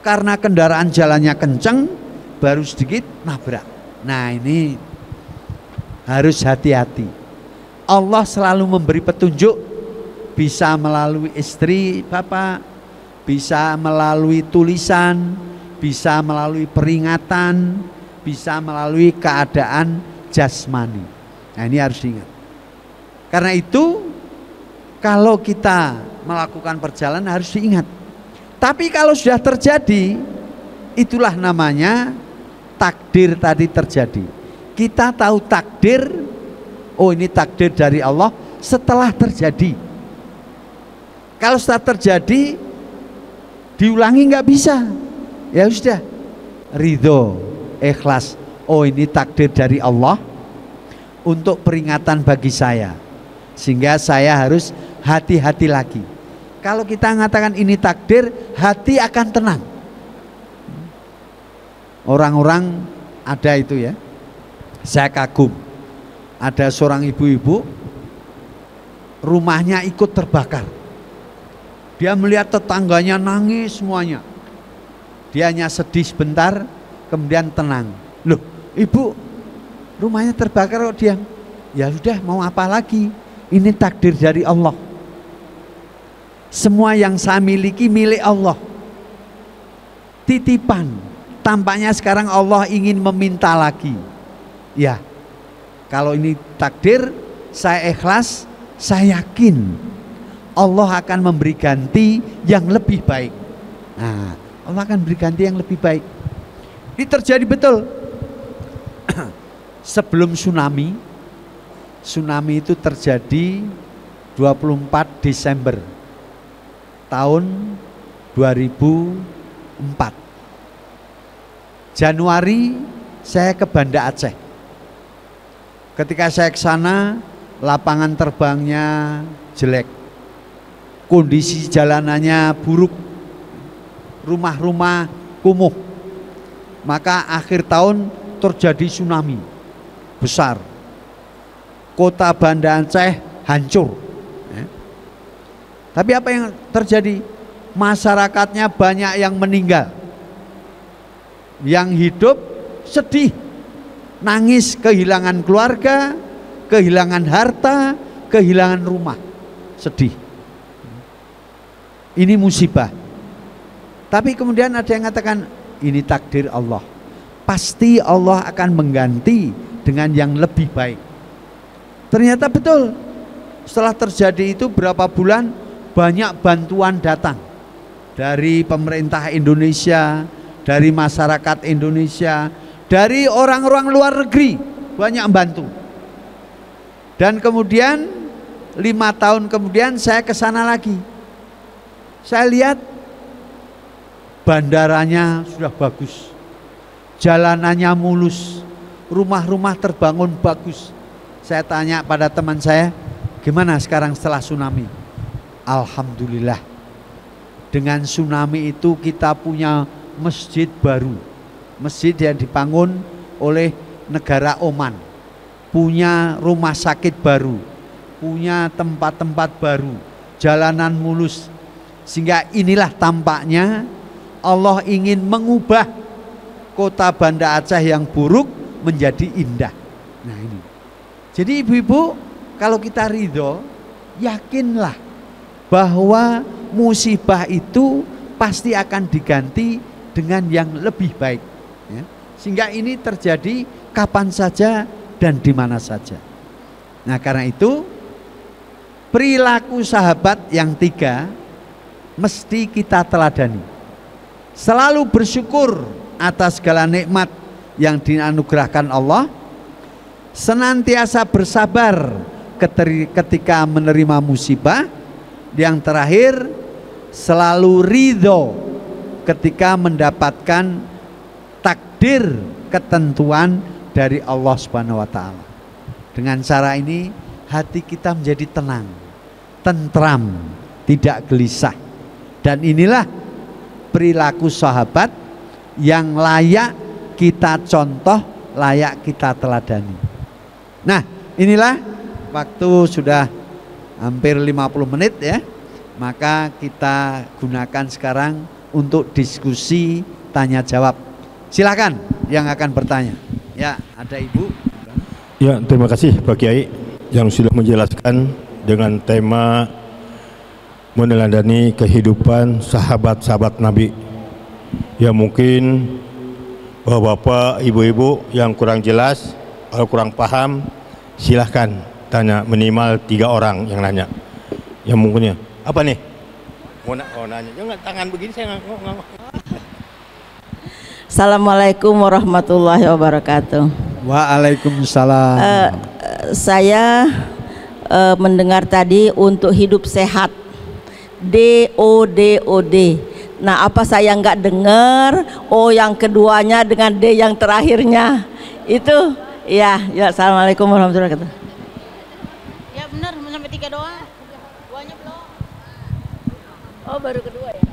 karena kendaraan jalannya kenceng, baru sedikit nabrak. Nah ini harus hati-hati. Allah selalu memberi petunjuk, bisa melalui istri Bapak, bisa melalui tulisan, bisa melalui peringatan, bisa melalui keadaan jasmani. Nah ini harus diingat. Karena itu kalau kita melakukan perjalanan harus diingat. Tapi kalau sudah terjadi, itulah namanya takdir tadi terjadi. Kita tahu takdir, oh ini takdir dari Allah setelah terjadi. Kalau setelah terjadi diulangi nggak bisa. Ya sudah, ridho, ikhlas. Oh ini takdir dari Allah untuk peringatan bagi saya, sehingga saya harus hati-hati lagi. Kalau kita mengatakan ini takdir, hati akan tenang. Orang-orang ada itu ya, saya kagum. Ada seorang ibu-ibu, rumahnya ikut terbakar. Dia melihat tetangganya nangis semuanya. Dia hanya sedih sebentar, kemudian tenang. Loh, ibu, rumahnya terbakar kok dia? Ya sudah, mau apa lagi? Ini takdir dari Allah. Semua yang saya miliki milik Allah. Titipan. Tampaknya sekarang Allah ingin meminta lagi. Ya, kalau ini takdir, saya ikhlas, saya yakin Allah akan memberi ganti yang lebih baik. Nah, Allah akan beri ganti yang lebih baik. Ini terjadi betul. Sebelum tsunami itu terjadi 24 Desember tahun 2004. Januari saya ke Banda Aceh. Ketika saya ke sana, lapangan terbangnya jelek, kondisi jalanannya buruk, rumah-rumah kumuh. Maka akhir tahun terjadi tsunami besar. Kota Banda Aceh hancur. Tapi apa yang terjadi? Masyarakatnya banyak yang meninggal. Yang hidup sedih, nangis kehilangan keluarga, kehilangan harta, kehilangan rumah. Sedih. Ini musibah. Tapi kemudian ada yang mengatakan ini takdir Allah. Pasti Allah akan mengganti dengan yang lebih baik. Ternyata betul. Setelah terjadi itu berapa bulan, banyak bantuan datang dari pemerintah Indonesia, dari masyarakat Indonesia, dari orang-orang luar negeri, banyak membantu. Dan kemudian 5 tahun kemudian saya ke sana lagi. Saya lihat bandaranya sudah bagus, jalanannya mulus, rumah-rumah terbangun bagus. Saya tanya pada teman saya, gimana sekarang setelah tsunami? Alhamdulillah, dengan tsunami itu kita punya masjid baru, masjid yang dibangun oleh negara Oman, punya rumah sakit baru, punya tempat-tempat baru, jalanan mulus. Sehingga inilah tampaknya Allah ingin mengubah kota Banda Aceh yang buruk menjadi indah. Nah ini. Jadi ibu-ibu, kalau kita ridho, yakinlah bahwa musibah itu pasti akan diganti dengan yang lebih baik. Ya. Sehingga ini terjadi kapan saja dan di mana saja. Nah karena itu perilaku sahabat yang 3 mesti kita teladani. Selalu bersyukur atas segala nikmat yang dianugerahkan Allah, senantiasa bersabar ketika menerima musibah, yang terakhir selalu ridho ketika mendapatkan takdir ketentuan dari Allah Subhanahu wa taala. Dengan cara ini hati kita menjadi tenang, tentram, tidak gelisah. Dan inilah perilaku sahabat yang layak kita contoh, layak kita teladani. Nah, inilah waktu sudah hampir 50 menit ya. Maka kita gunakan sekarang untuk diskusi tanya jawab. Silakan yang akan bertanya. Ya, ada Ibu. Ya, terima kasih Pak Kiai yang sudah menjelaskan dengan tema meneladani kehidupan sahabat-sahabat Nabi. Ya mungkin bapak-bapak, ibu-ibu yang kurang jelas, kalau kurang paham, silahkan tanya, minimal 3 orang yang nanya. Yang mungkinnya apa nih? Mau nanya, jangan tangan begini saya nggak. Assalamualaikum warahmatullahi wabarakatuh. Waalaikumsalam. Saya mendengar tadi untuk hidup sehat, DOD. Nah, apa saya nggak dengar? Oh, yang keduanya dengan D yang terakhirnya itu, ya. Assalamualaikum warahmatullahi wabarakatuh. Ya benar, sampai 3 doang. Duanya belum. Oh, baru kedua ya.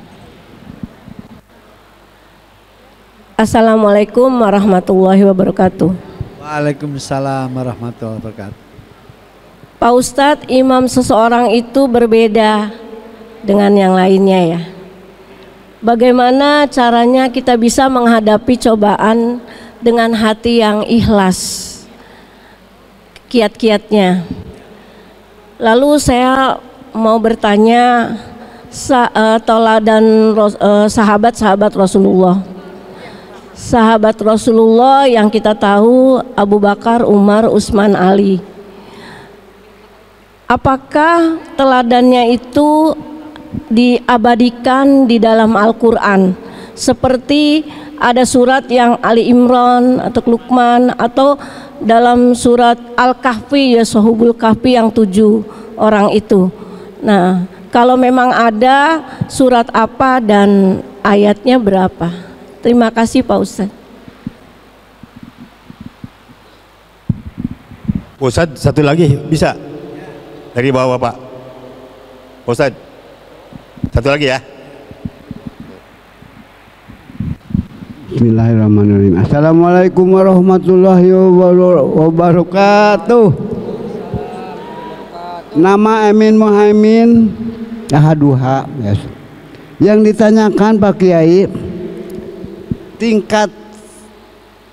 Assalamualaikum warahmatullahi wabarakatuh. Waalaikumsalam warahmatullahi wabarakatuh. Pak Ustadz, imam seseorang itu berbeda. dengan yang lainnya ya. Bagaimana caranya kita bisa menghadapi cobaan dengan hati yang ikhlas, kiat-kiatnya. Lalu saya mau bertanya teladan sahabat-sahabat Rasulullah. Sahabat Rasulullah yang kita tahu Abu Bakar, Umar, Utsman, Ali. Apakah teladannya itu diabadikan di dalam Al-Quran, seperti ada surat yang Ali Imran atau Luqman, atau dalam surat Al-Kahfi ya, Sohubul Kahfi yang 7 orang itu. Nah, kalau memang ada, surat apa dan ayatnya berapa? Terima kasih Pak Ustadz. Ustadz, satu lagi bisa dari bawah Pak Ustadz, satu lagi ya. Bismillahirrahmanirrahim. Assalamualaikum warahmatullahi wabarakatuh. Nama Amin Muhaimin Yahaduha. Yang ditanyakan Pak Kiai, tingkat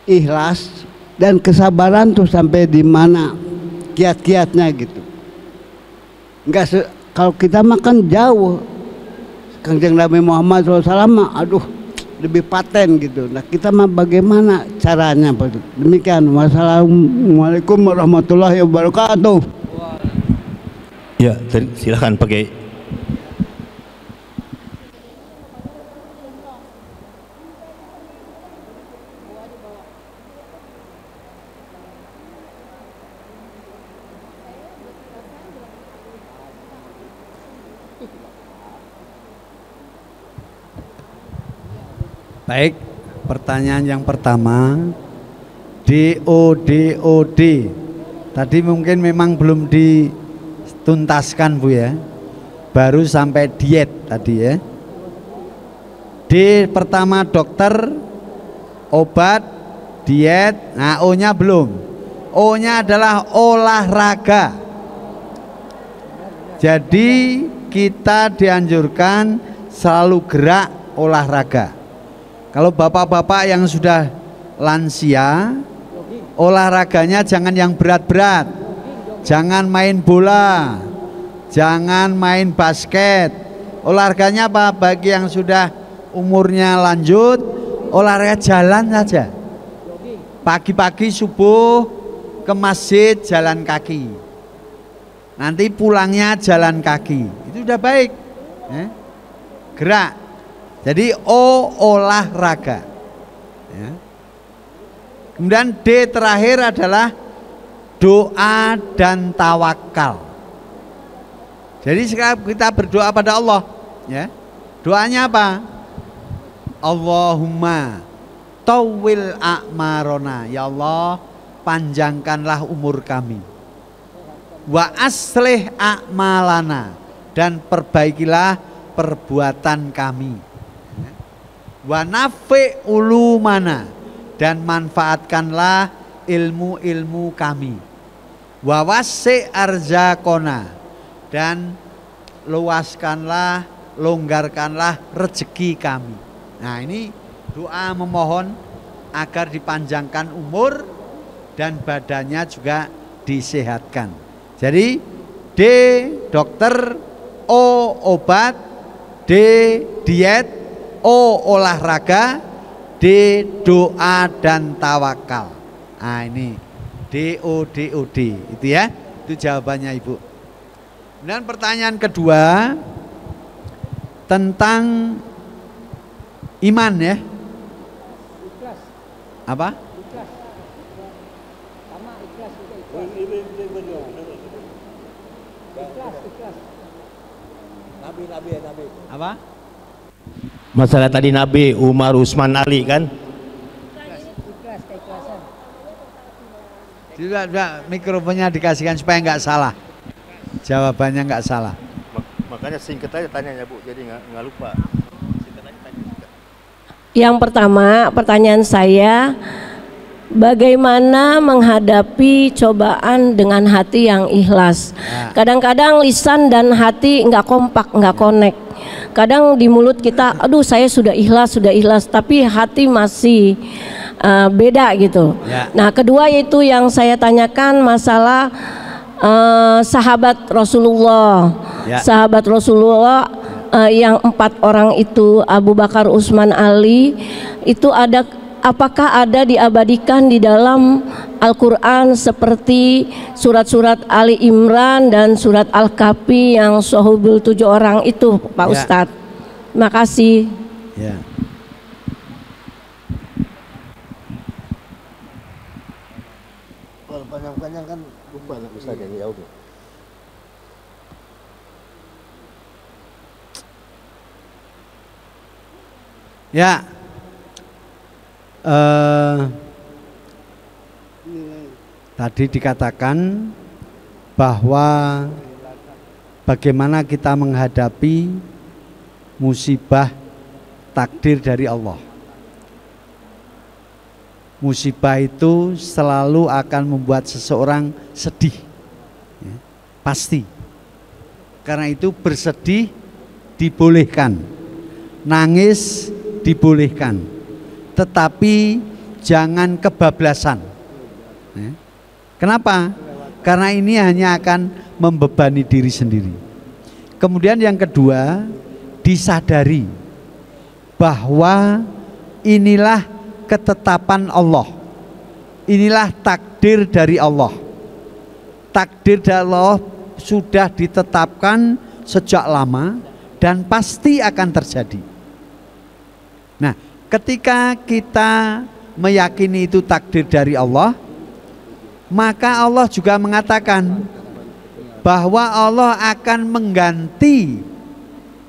ikhlas dan kesabaran tuh sampai di mana, kiat-kiatnya gitu. Kalau kita makan jauh, Kanjeng Nabi Muhammad SAW, aduh, lebih paten gitu. Nah, kita mah bagaimana caranya? Demikian. Wassalamualaikum warahmatullahi wabarakatuh. Ya, silakan pakai. Baik, pertanyaan yang pertama, DOD. Tadi mungkin memang belum dituntaskan Bu ya, baru sampai diet tadi ya. D pertama dokter, obat, diet. Nah, O-nya belum. O-nya adalah olahraga. Jadi kita dianjurkan selalu gerak, olahraga. Kalau bapak-bapak yang sudah lansia, olahraganya jangan yang berat-berat, jangan main bola, jangan main basket. Olahraganya apa? Bagi yang sudah umurnya lanjut, olahraga jalan saja. Pagi-pagi subuh ke masjid jalan kaki, nanti pulangnya jalan kaki, itu udah baik, gerak. Jadi O, olahraga ya. Kemudian D terakhir adalah doa dan tawakal. Jadi sekarang kita berdoa pada Allah ya. Doanya apa? Allahumma tawwil a'marona, ya Allah panjangkanlah umur kami. Wa aslih a'malana, dan perbaikilah perbuatan kami. Wa nafi ulumana, dan manfaatkanlah ilmu-ilmu kami. Wa wasi arzakona, dan luaskanlah, longgarkanlah rezeki kami. Nah, ini doa memohon agar dipanjangkan umur dan badannya juga disehatkan. Jadi D dokter, O obat, D diet, O olahraga, D doa dan tawakal. Nah, ini DOD itu ya, itu jawabannya Ibu. Dan pertanyaan kedua tentang iman ya. Apa? Nabi. Apa? Masalah tadi Nabi, Umar, Utsman, Ali kan? Juga mikrofonnya dikasihkan supaya nggak salah. Jawabannya nggak salah. Makanya singkat aja tanyanya Bu, jadi nggak lupa. Yang pertama, pertanyaan saya, bagaimana menghadapi cobaan dengan hati yang ikhlas. Kadang-kadang lisan dan hati nggak kompak, nggak connect. Kadang di mulut kita, aduh saya sudah ikhlas, tapi hati masih beda gitu. Nah, kedua yaitu yang saya tanyakan masalah sahabat Rasulullah. Sahabat Rasulullah yang 4 orang itu, Abu Bakar, Utsman, Ali, itu apakah ada diabadikan di dalam Al-Quran seperti surat-surat Ali Imran dan surat Al-Kahfi yang Sohubul 7 orang itu, Pak Ustadz? Terima kasih. Kalau panjang-panjang kan lupa lah Ustadz ini ya udah. Tadi dikatakan bahwa bagaimana kita menghadapi musibah takdir dari Allah. Musibah itu selalu akan membuat seseorang sedih, pasti. Karena itu bersedih dibolehkan, nangis dibolehkan, tetapi jangan kebablasan. Kenapa? Karena ini hanya akan membebani diri sendiri. Kemudian yang kedua, disadari bahwa inilah ketetapan Allah, inilah takdir dari Allah. Takdir dari Allah sudah ditetapkan sejak lama dan pasti akan terjadi. Nah, ketika kita meyakini itu takdir dari Allah, maka Allah juga mengatakan bahwa Allah akan mengganti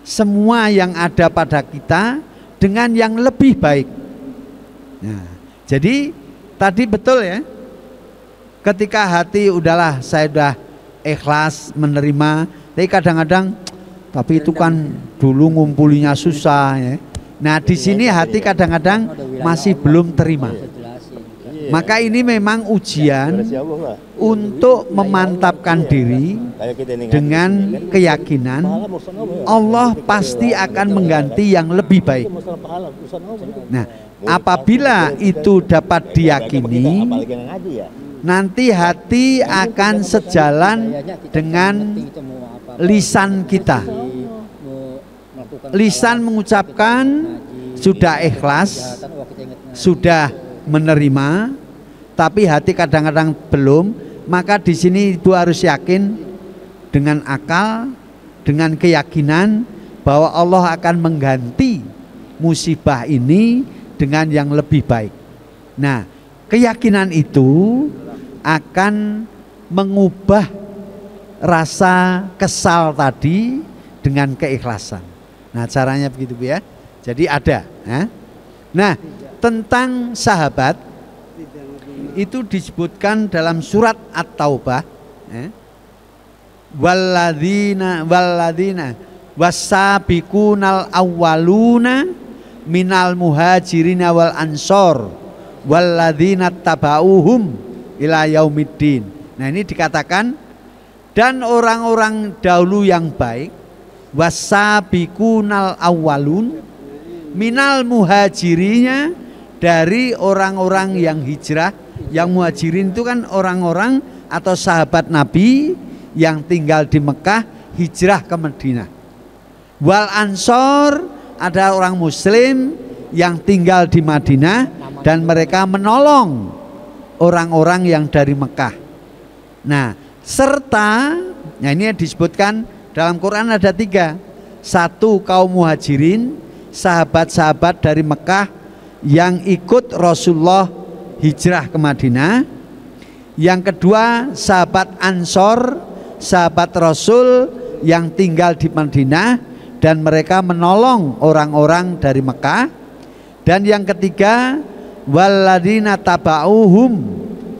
semua yang ada pada kita dengan yang lebih baik. Nah, jadi tadi betul ya, ketika hati udahlah saya udah ikhlas menerima, tapi kadang-kadang tapi itu kan dulu ngumpulinya susah ya. Nah, di sini hati kadang-kadang masih belum terima. Maka ini memang ujian untuk memantapkan diri dengan keyakinan Allah pasti akan mengganti yang lebih baik. Nah, apabila itu dapat diyakini, nanti hati akan sejalan dengan lisan kita. Lisan mengucapkan sudah ikhlas, sudah menerima, tapi hati kadang-kadang belum. Maka di sini ibu harus yakin dengan akal, dengan keyakinan bahwa Allah akan mengganti musibah ini dengan yang lebih baik. Nah, keyakinan itu akan mengubah rasa kesal tadi dengan keikhlasan. Nah, caranya begitu Bu ya. Jadi ada. Nah, tentang sahabat itu disebutkan dalam surat At-Taubah, walladzina wasabiqunal awwaluna minal muhajirina wal ansor walladzina tabauhum ila yaumiddin. Nah, ini dikatakan dan orang-orang dahulu yang baik, wasabiqunal awwalun minal muhajirinya, dari orang-orang yang hijrah. Yang muhajirin itu kan orang-orang atau sahabat Nabi yang tinggal di Mekah hijrah ke Madinah. Wal ansor ada orang muslim yang tinggal di Madinah dan mereka menolong orang-orang yang dari Mekah. Nah, serta ini disebutkan dalam Quran ada 3. 1 kaum muhajirin, sahabat-sahabat dari Mekah yang ikut Rasulullah hijrah ke Madinah. Yang kedua sahabat Ansor, sahabat Rasul yang tinggal di Madinah dan mereka menolong orang-orang dari Mekah. Dan yang ketiga walladzina tabauhum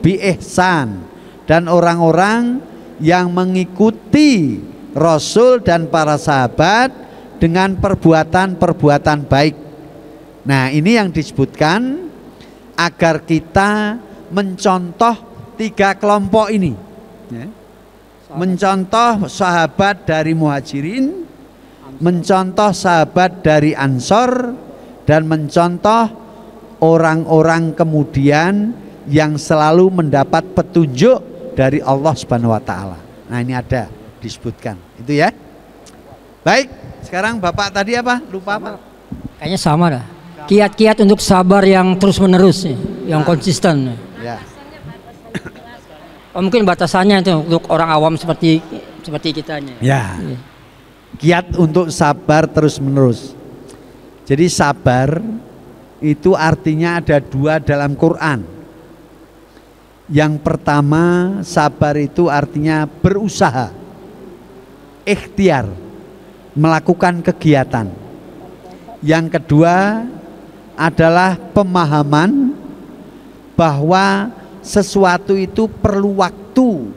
bi ihsan, dan orang-orang yang mengikuti Rasul dan para sahabat dengan perbuatan-perbuatan baik. Nah, ini yang disebutkan agar kita mencontoh 3 kelompok ini, ya. Mencontoh sahabat dari Muhajirin, mencontoh sahabat dari Ansor, dan mencontoh orang-orang kemudian yang selalu mendapat petunjuk dari Allah Subhanahu wa taala. Nah, ini ada disebutkan. Itu ya. Baik, sekarang Bapak tadi apa? Lupa apa? Kayaknya sama dah. Kiat-kiat untuk sabar yang terus-menerus, yang konsisten. Ya. Oh, mungkin batasannya itu untuk orang awam seperti kitanya. Ya. Kiat untuk sabar terus-menerus. Jadi sabar itu artinya ada 2 dalam Quran. Yang pertama, sabar itu artinya berusaha, ikhtiar, melakukan kegiatan. Yang kedua adalah pemahaman bahwa sesuatu itu perlu waktu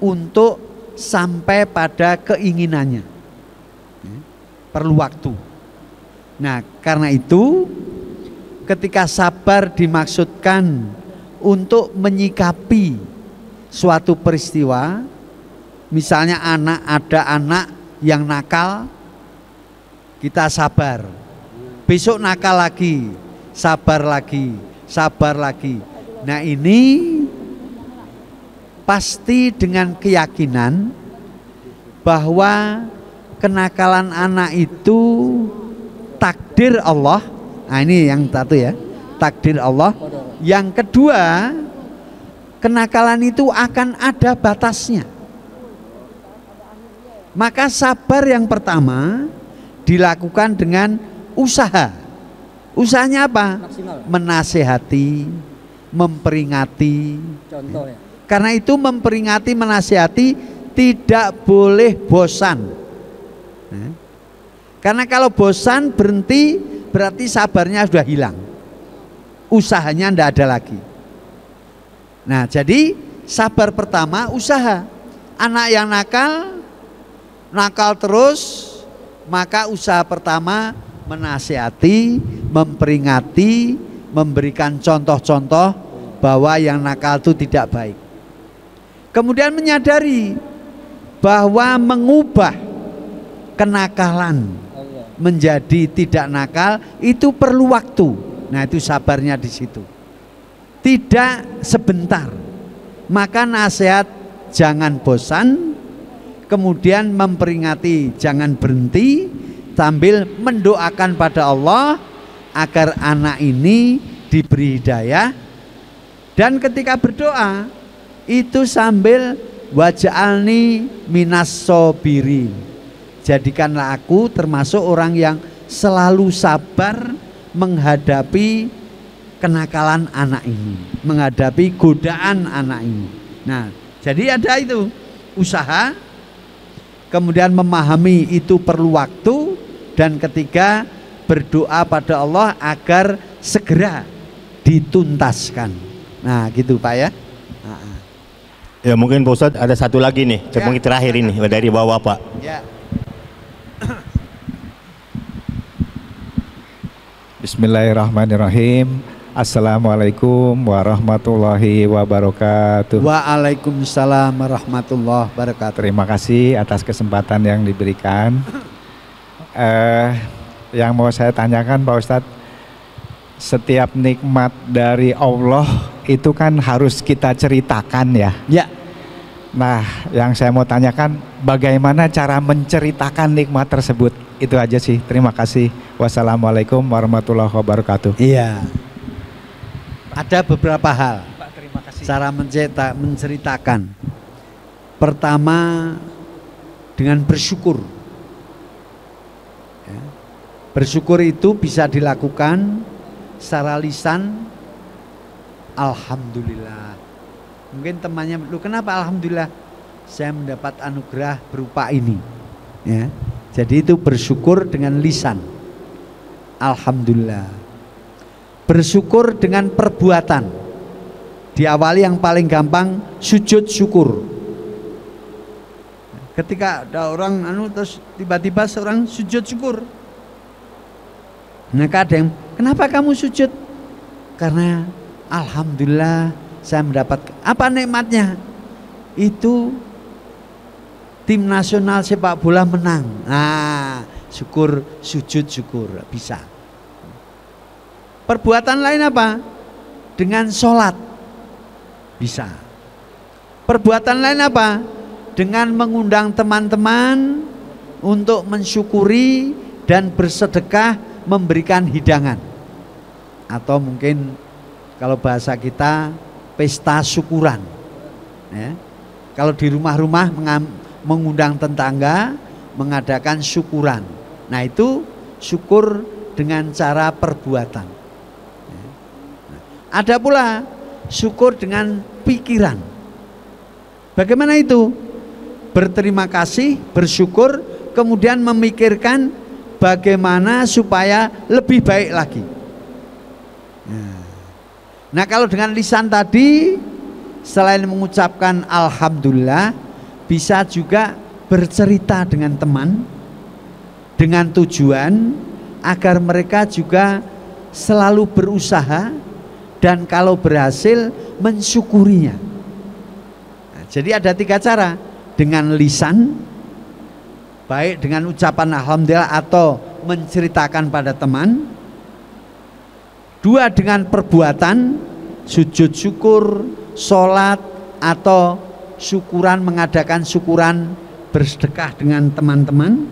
untuk sampai pada keinginannya. Perlu waktu. Nah, karena itu ketika sabar dimaksudkan untuk menyikapi suatu peristiwa, misalnya ada anak yang nakal, kita sabar. Besok nakal lagi, sabar lagi, sabar lagi. Nah, ini pasti dengan keyakinan bahwa kenakalan anak itu takdir Allah. Nah, ini yang satu ya, takdir Allah. Yang kedua, kenakalan itu akan ada batasnya. Maka sabar yang pertama dilakukan dengan usaha. Usahanya apa? Maksimal. Menasehati, memperingati. Contoh ya. Karena itu memperingati, menasehati tidak boleh bosan. Karena kalau bosan berhenti berarti sabarnya sudah hilang, usahanya tidak ada lagi. Nah, jadi sabar pertama usaha. Anak yang nakal terus, maka usaha pertama menasihati, memperingati, memberikan contoh-contoh bahwa yang nakal itu tidak baik. Kemudian menyadari bahwa mengubah kenakalan menjadi tidak nakal itu perlu waktu. Nah, itu sabarnya di situ. Tidak sebentar. Maka nasihat jangan bosan, kemudian memperingati jangan berhenti, sambil mendoakan pada Allah agar anak ini diberi hidayah. Dan ketika berdoa itu sambil waj'alni minas sobirin, jadikanlah aku termasuk orang yang selalu sabar menghadapi kenakalan anak ini, menghadapi godaan anak ini. Nah, jadi ada itu usaha, kemudian memahami itu perlu waktu, dan ketiga berdoa pada Allah agar segera dituntaskan. Nah, gitu Pak ya. Ya, mungkin Pak Ustadz ada satu lagi nih, mungkin terakhir ini dari bawah Pak. Ya. Bismillahirrahmanirrahim. Assalamualaikum warahmatullahi wabarakatuh. Waalaikumsalam warahmatullahi wabarakatuh. Terima kasih atas kesempatan yang diberikan. Yang mau saya tanyakan Pak Ustadz, setiap nikmat dari Allah itu kan harus kita ceritakan ya. Ya. Nah, yang saya mau tanyakan, bagaimana cara menceritakan nikmat tersebut? Itu aja sih. Terima kasih. Wassalamualaikum warahmatullahi wabarakatuh. Iya. Ada beberapa hal. Pak, terima kasih. Cara menceritakan. Pertama, dengan bersyukur. Ya. Bersyukur itu bisa dilakukan secara lisan. Alhamdulillah. Mungkin temannya, lu kenapa alhamdulillah? Saya mendapat anugerah berupa ini. Ya. Jadi itu bersyukur dengan lisan. Alhamdulillah. Bersyukur dengan perbuatan. Diawali yang paling gampang sujud syukur. Ketika ada orang terus tiba-tiba seorang sujud syukur. Maka ada yang, kenapa kamu sujud? Karena alhamdulillah saya mendapat apa nikmatnya? Itu tim nasional sepak bola menang. Nah, syukur, sujud syukur, bisa. Perbuatan lain apa? Dengan sholat, bisa. Perbuatan lain apa? Dengan mengundang teman-teman untuk mensyukuri dan bersedekah, memberikan hidangan. Atau mungkin kalau bahasa kita pesta syukuran ya. Kalau di rumah-rumah mengundang tetangga, mengadakan syukuran. Nah itu syukur dengan cara perbuatan ya. Ada pula syukur dengan pikiran. Bagaimana itu? Berterima kasih, bersyukur, kemudian memikirkan bagaimana supaya lebih baik lagi. Nah kalau dengan lisan tadi, selain mengucapkan alhamdulillah, bisa juga bercerita dengan teman dengan tujuan agar mereka juga selalu berusaha dan kalau berhasil mensyukurinya. Nah, jadi ada 3 cara, dengan lisan, baik dengan ucapan alhamdulillah atau menceritakan pada teman. 2 dengan perbuatan, sujud syukur, sholat, atau syukuran, mengadakan syukuran, bersedekah dengan teman-teman.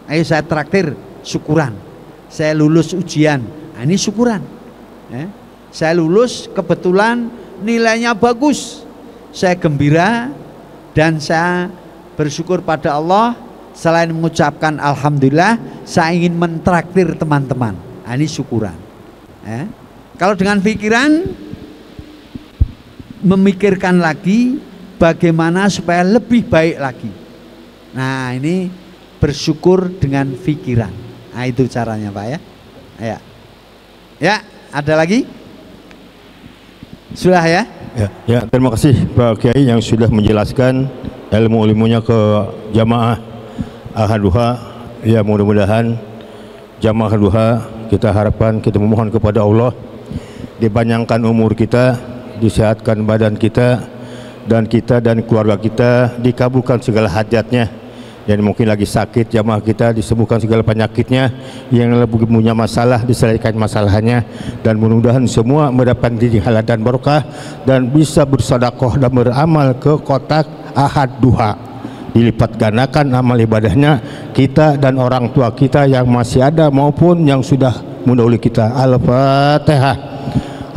Ayo saya traktir syukuran, saya lulus ujian, nah, ini syukuran ya. Saya lulus kebetulan nilainya bagus, saya gembira dan saya bersyukur pada Allah. Selain mengucapkan alhamdulillah, saya ingin mentraktir teman-teman, nah, ini syukuran ya. Kalau dengan pikiran, memikirkan lagi bagaimana supaya lebih baik lagi. Nah ini bersyukur dengan pikiran. Nah itu caranya Pak ya. Ya, ada lagi? Sudah ya? Ya, terima kasih Pak Kiai yang sudah menjelaskan ilmu-ilmunya ke jamaah Ahad Duha. Ya mudah-mudahan jamaah Duha, kita harapkan, kita memohon kepada Allah dipanjangkan umur kita, disehatkan badan kita dan keluarga kita, dikabulkan segala hajatnya. Dan mungkin lagi sakit jamaah kita, disembuhkan segala penyakitnya, yang lebih punya masalah diselesaikan masalahnya, dan mudah-mudahan semua mendapatkan rezeki halal dan barokah dan bisa bersedekah dan beramal ke kotak Ahad Duha. Dilipat gandakan amal ibadahnya kita dan orang tua kita yang masih ada maupun yang sudah mendahului kita. Al-Fatihah.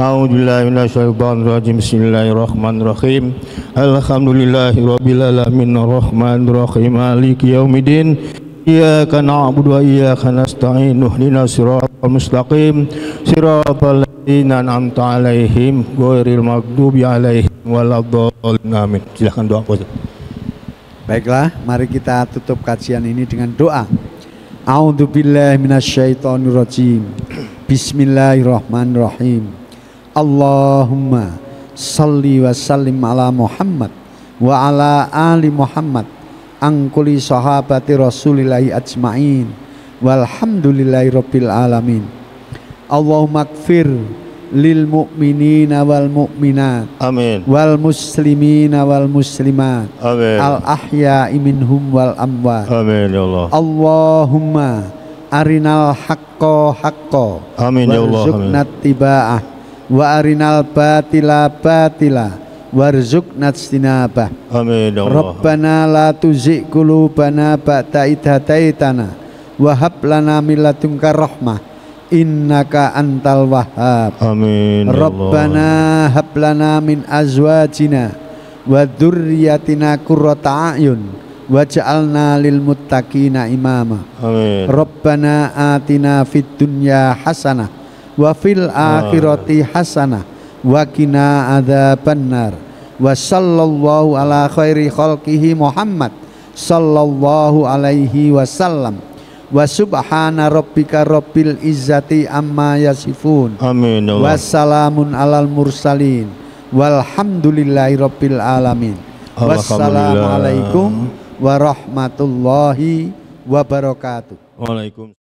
A'udzubillahi minasyaitonirrajim. Bismillahirrahmanirrahim. Alhamdulillahirabbil alamin arrahmanir rahim maliki yaumiddin. Iyyaka na'budu wa iyyaka nasta'in. Ihdinas siratal mustaqim. Siratal ladzina an'amta 'alaihim ghairil maghdubi 'alaihim waladdallin. Amin. Silakan doa Pak. Baiklah, mari kita tutup kajian ini dengan doa. A'udzubillahi minasyaitonirrajim. Bismillahirrahmanirrahim. Allahumma salli wa sallim ala Muhammad wa ala ali Muhammad angkuli sahabati rasulillahi ajma'in walhamdulillahi rabbil alamin. Allahumma gfir lil mu'minina wal mu'minat, amin, wal muslimina wal muslimat, amin, al ahya'i minhum wal amwat, amin ya Allah. Allahumma arinal haqqo haqqo, amin ya Allah, warzuqna tiba'ah, wa arinal batila batila, warzuqna istinabah, amin ya Allah. Rabbana la tuzigh qulubana ba'da idh hadaitana wa hab lana min ladunka rahmah innaka antal wahhab, amin. Rabbana hab lana min azwajina wa dzurriyyatina qurrata a'yun waj'alna lil muttaqina imama, amin. Rabbana atina fid dunya hasanah wa fil akhirati hasanah wa qina adzabannar. Wa sallallahu ala khairi khalqihi Muhammad sallallahu alaihi wasallam. Wa subhana rabbika rabbil izzati amma yasifun, amin. Wassalamun alal mursalin walhamdulillahi rabbil alamin. Wassalamualaikum warahmatullahi wabarakatuh. Waalaikumsalam.